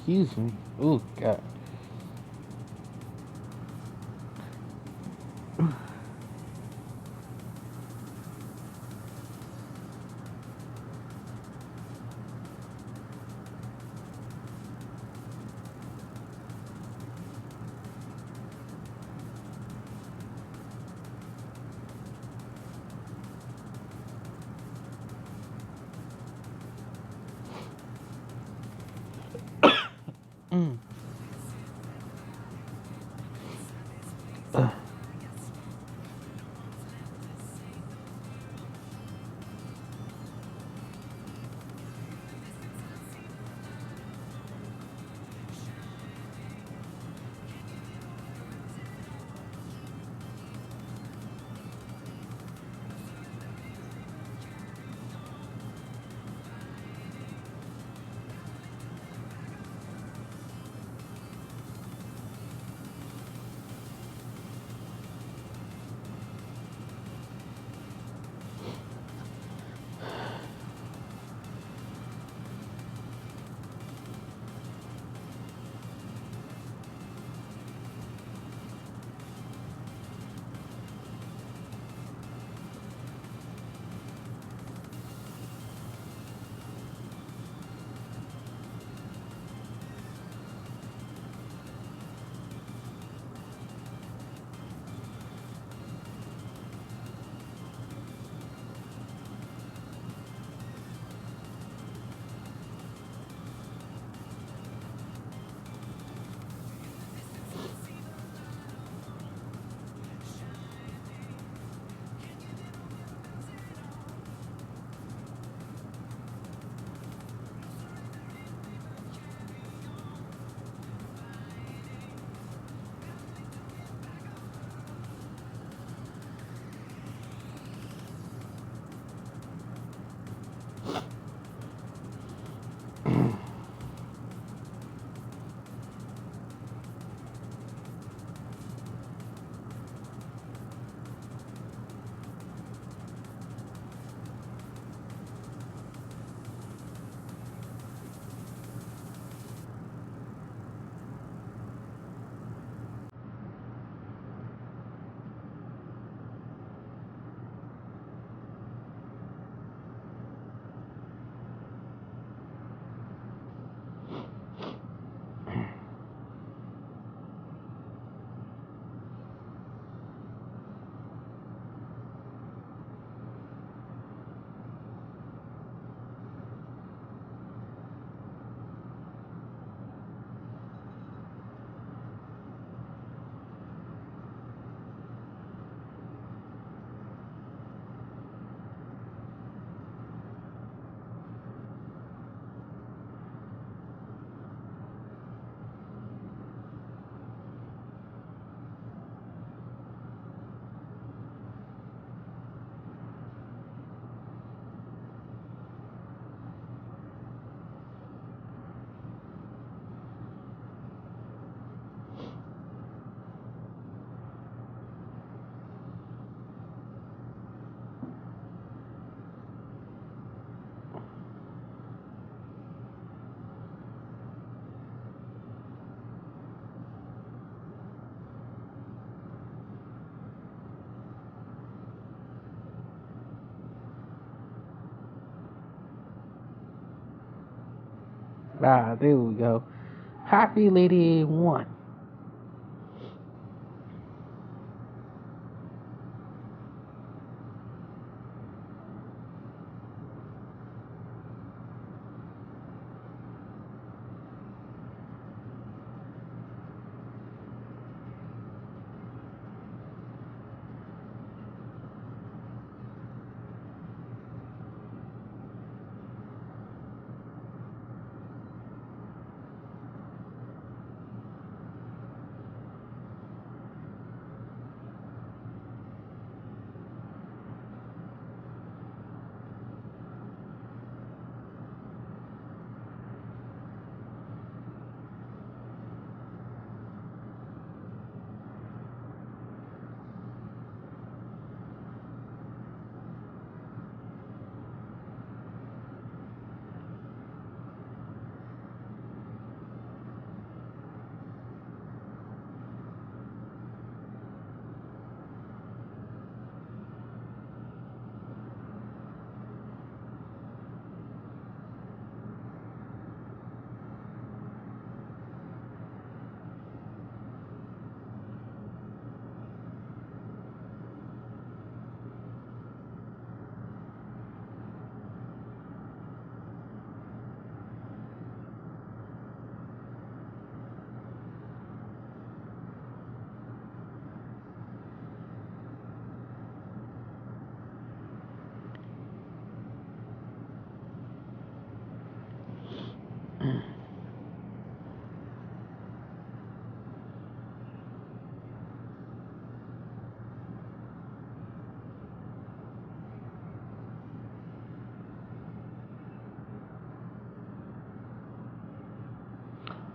Excuse me. Oh, God. Ah, there we go. Happy Lady won.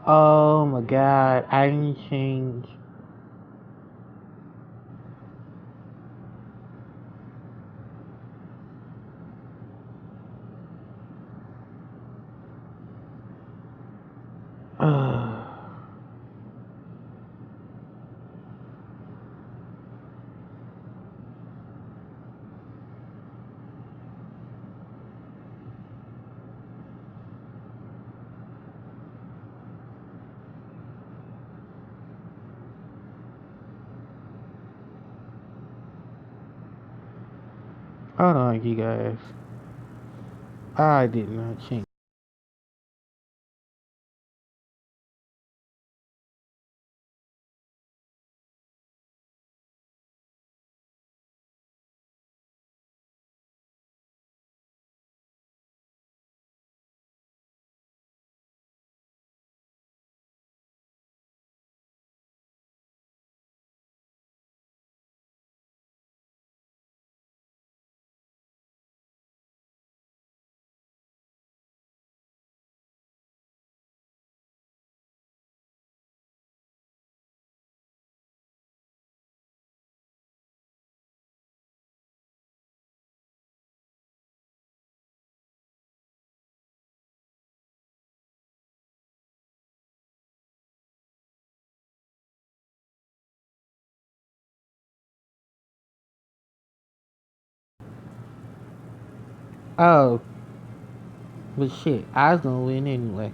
Oh my god, I didn't change. Hold on, you guys. I did not change. Oh, but shit, I was gonna win anyway.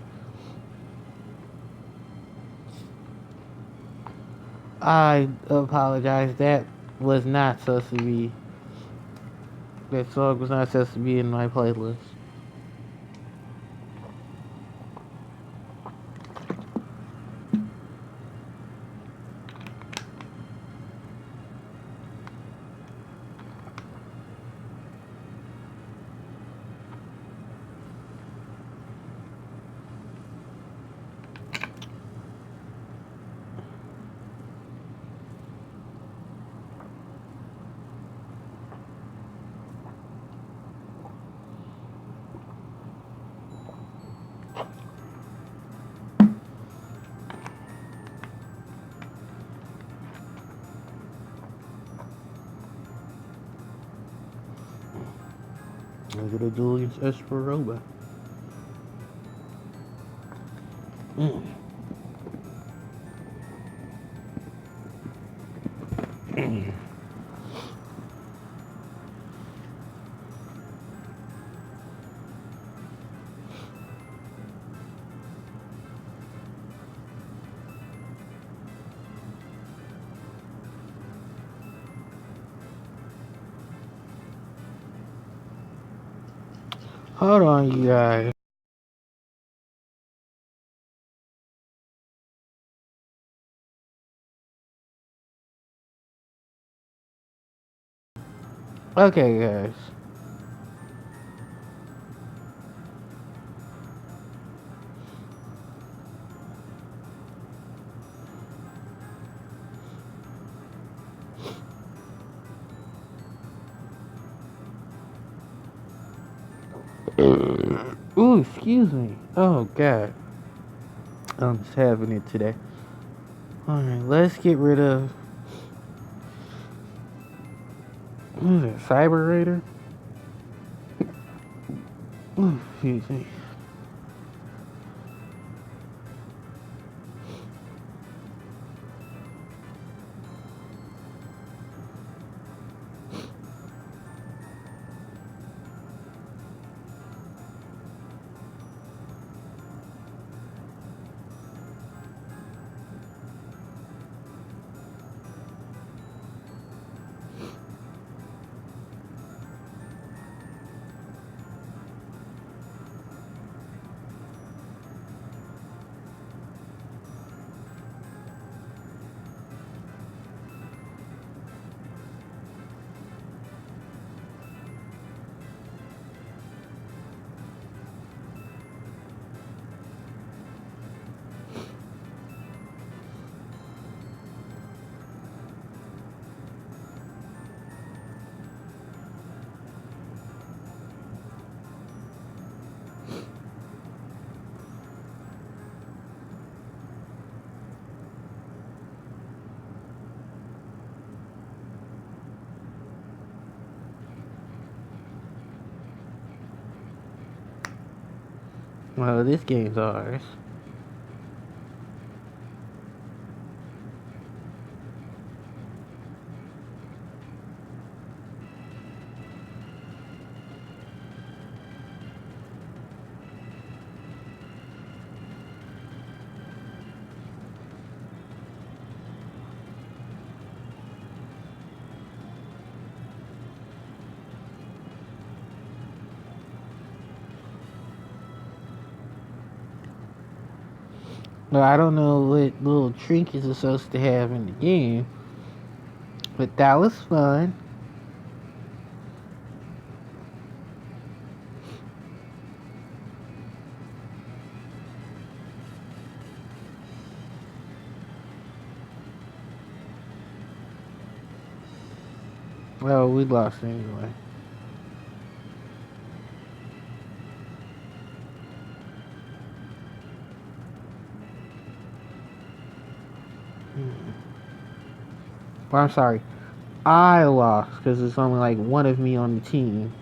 I apologize. That was not supposed to be. That song was not supposed to be in my playlist. I'm gonna do against Esperoba. Hold on, you guys. Okay, guys. Ooh, excuse me. Oh, God. I'm just having it today. Alright, let's get rid of. What is it? Cyber Raider? Ooh, excuse me. Well, this game's ours. No, I don't know what little trinkets are supposed to have in the game, but that was fun. Well, we lost anyway. Well, I'm sorry. I lost because there's only like one of me on the team.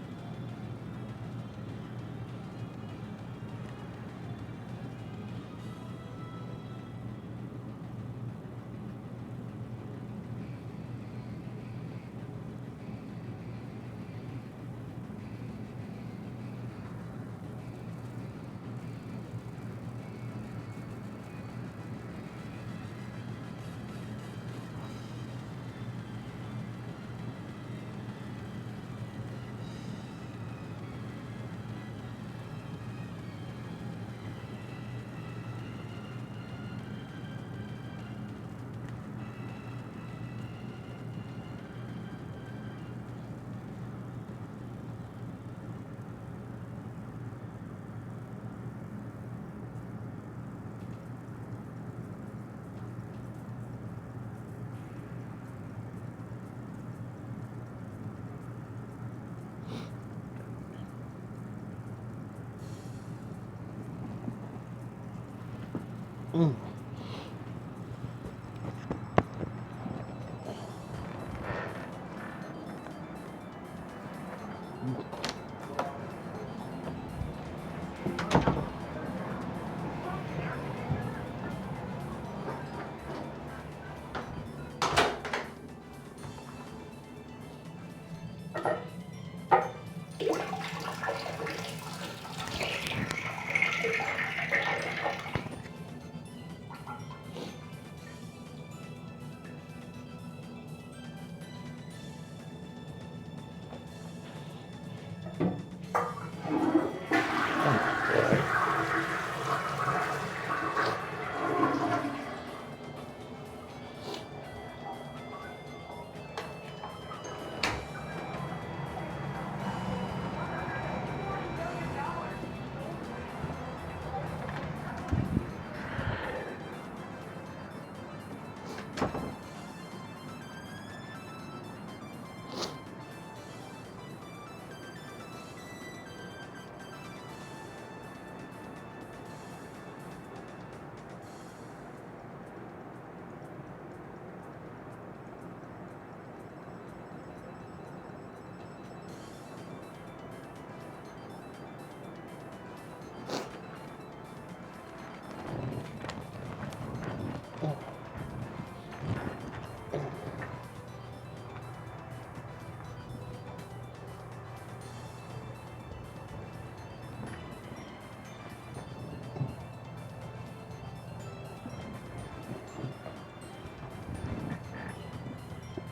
Mm.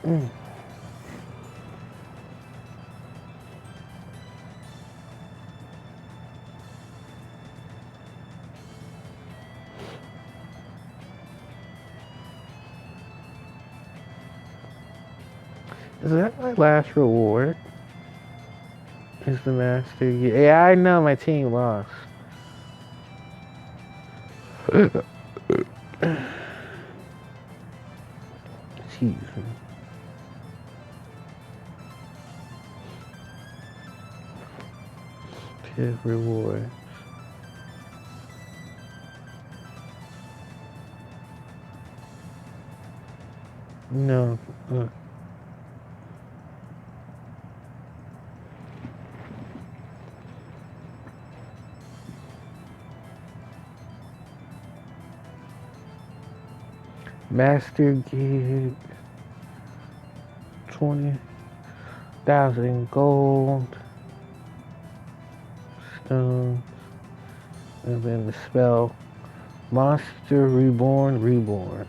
Mm. Is that my last reward? Is the master? Yeah, I know my team lost. Excuse me. His reward. No. Master gig, 20,000 gold, stone, and then the spell, Monster Reborn, Reborn.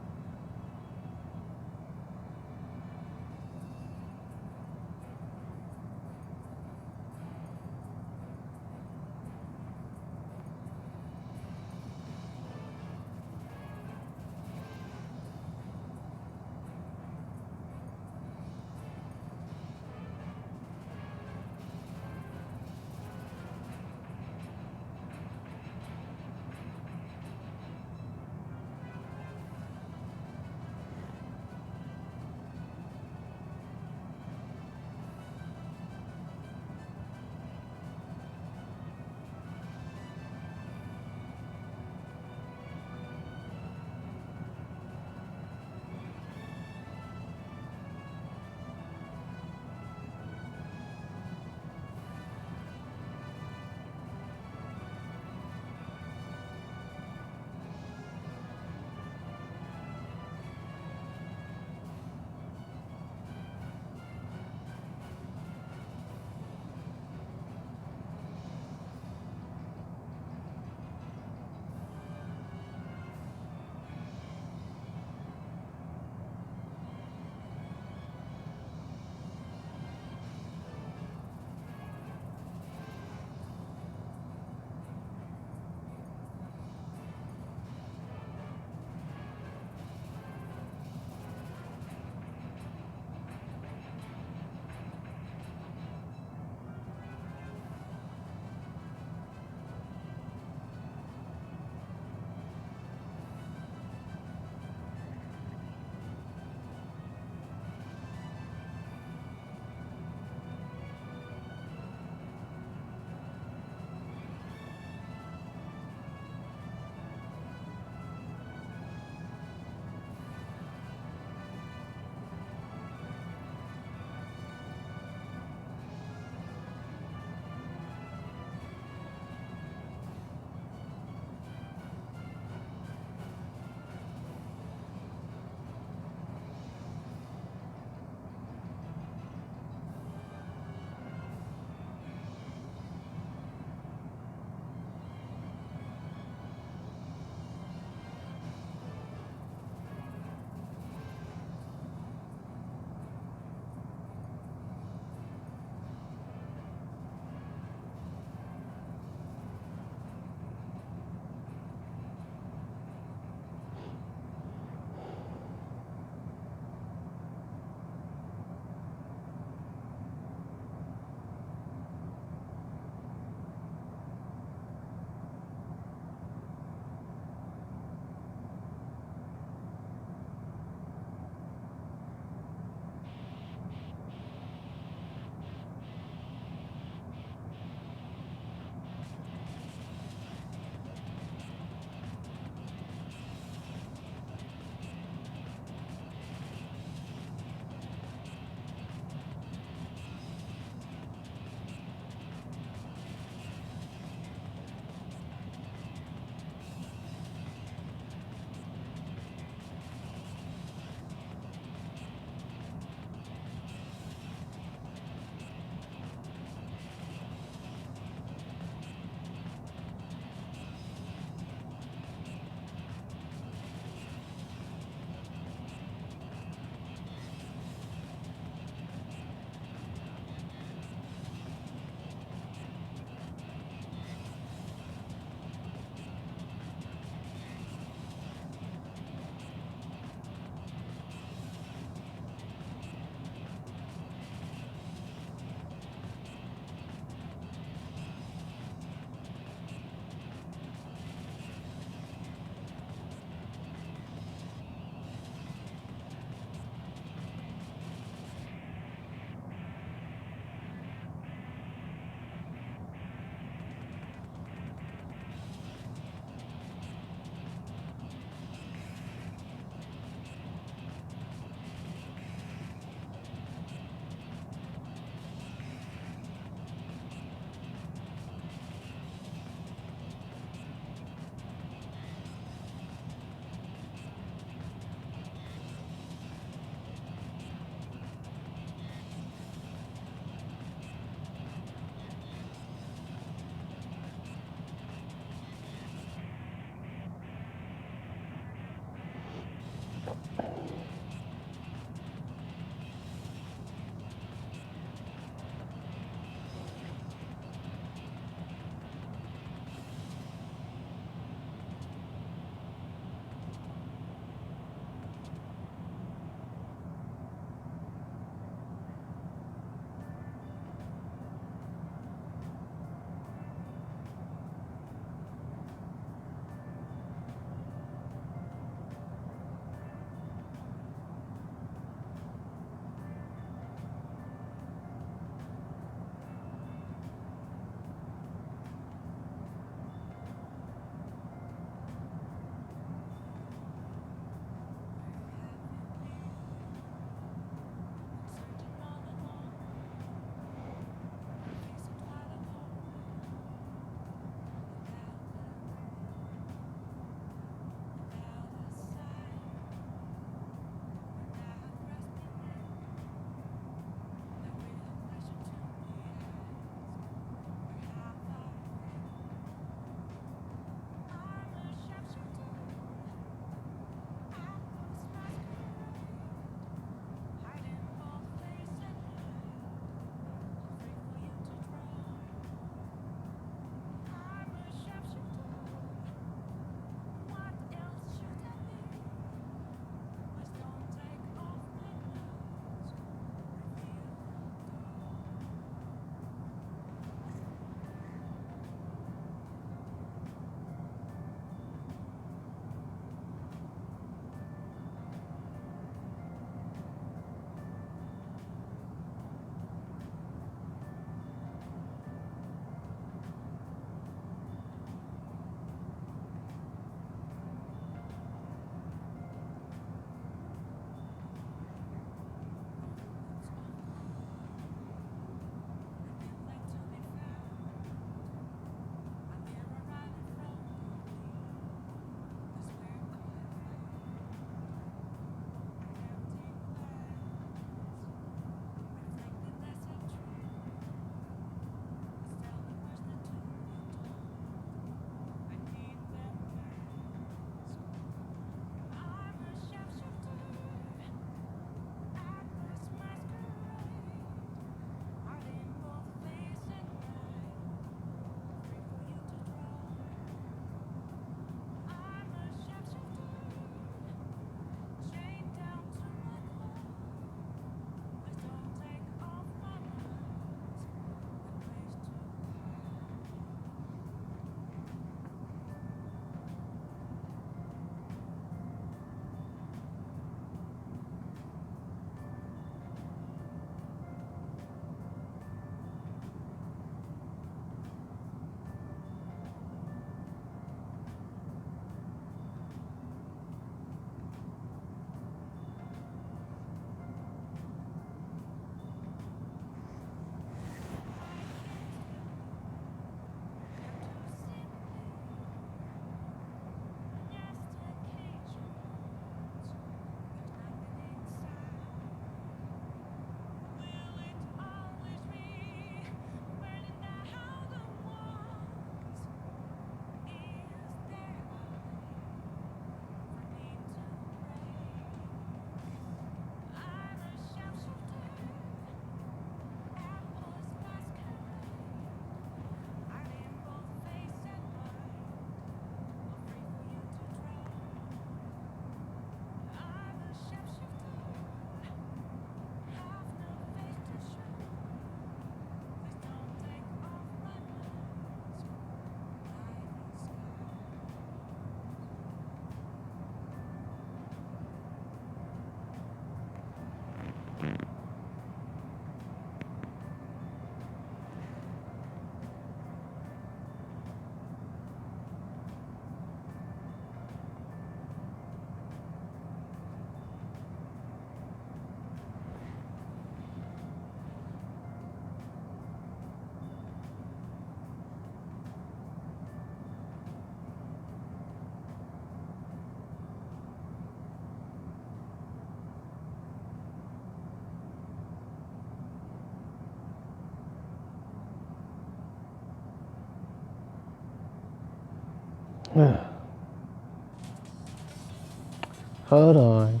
Hold on.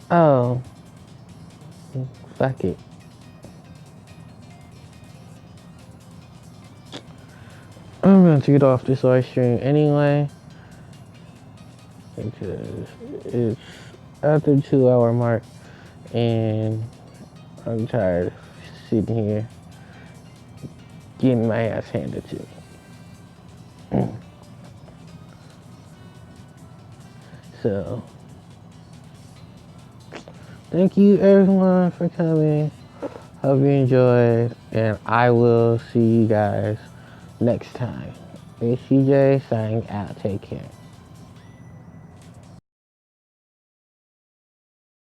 Oh, fuck it. I'm going to get off this live stream anyway, because it's after the 2 hour mark, and I'm tired of sitting here getting my ass handed to me. So, thank you everyone for coming. Hope you enjoyed, and I will see you guys next time. HPJ signing out. Take care.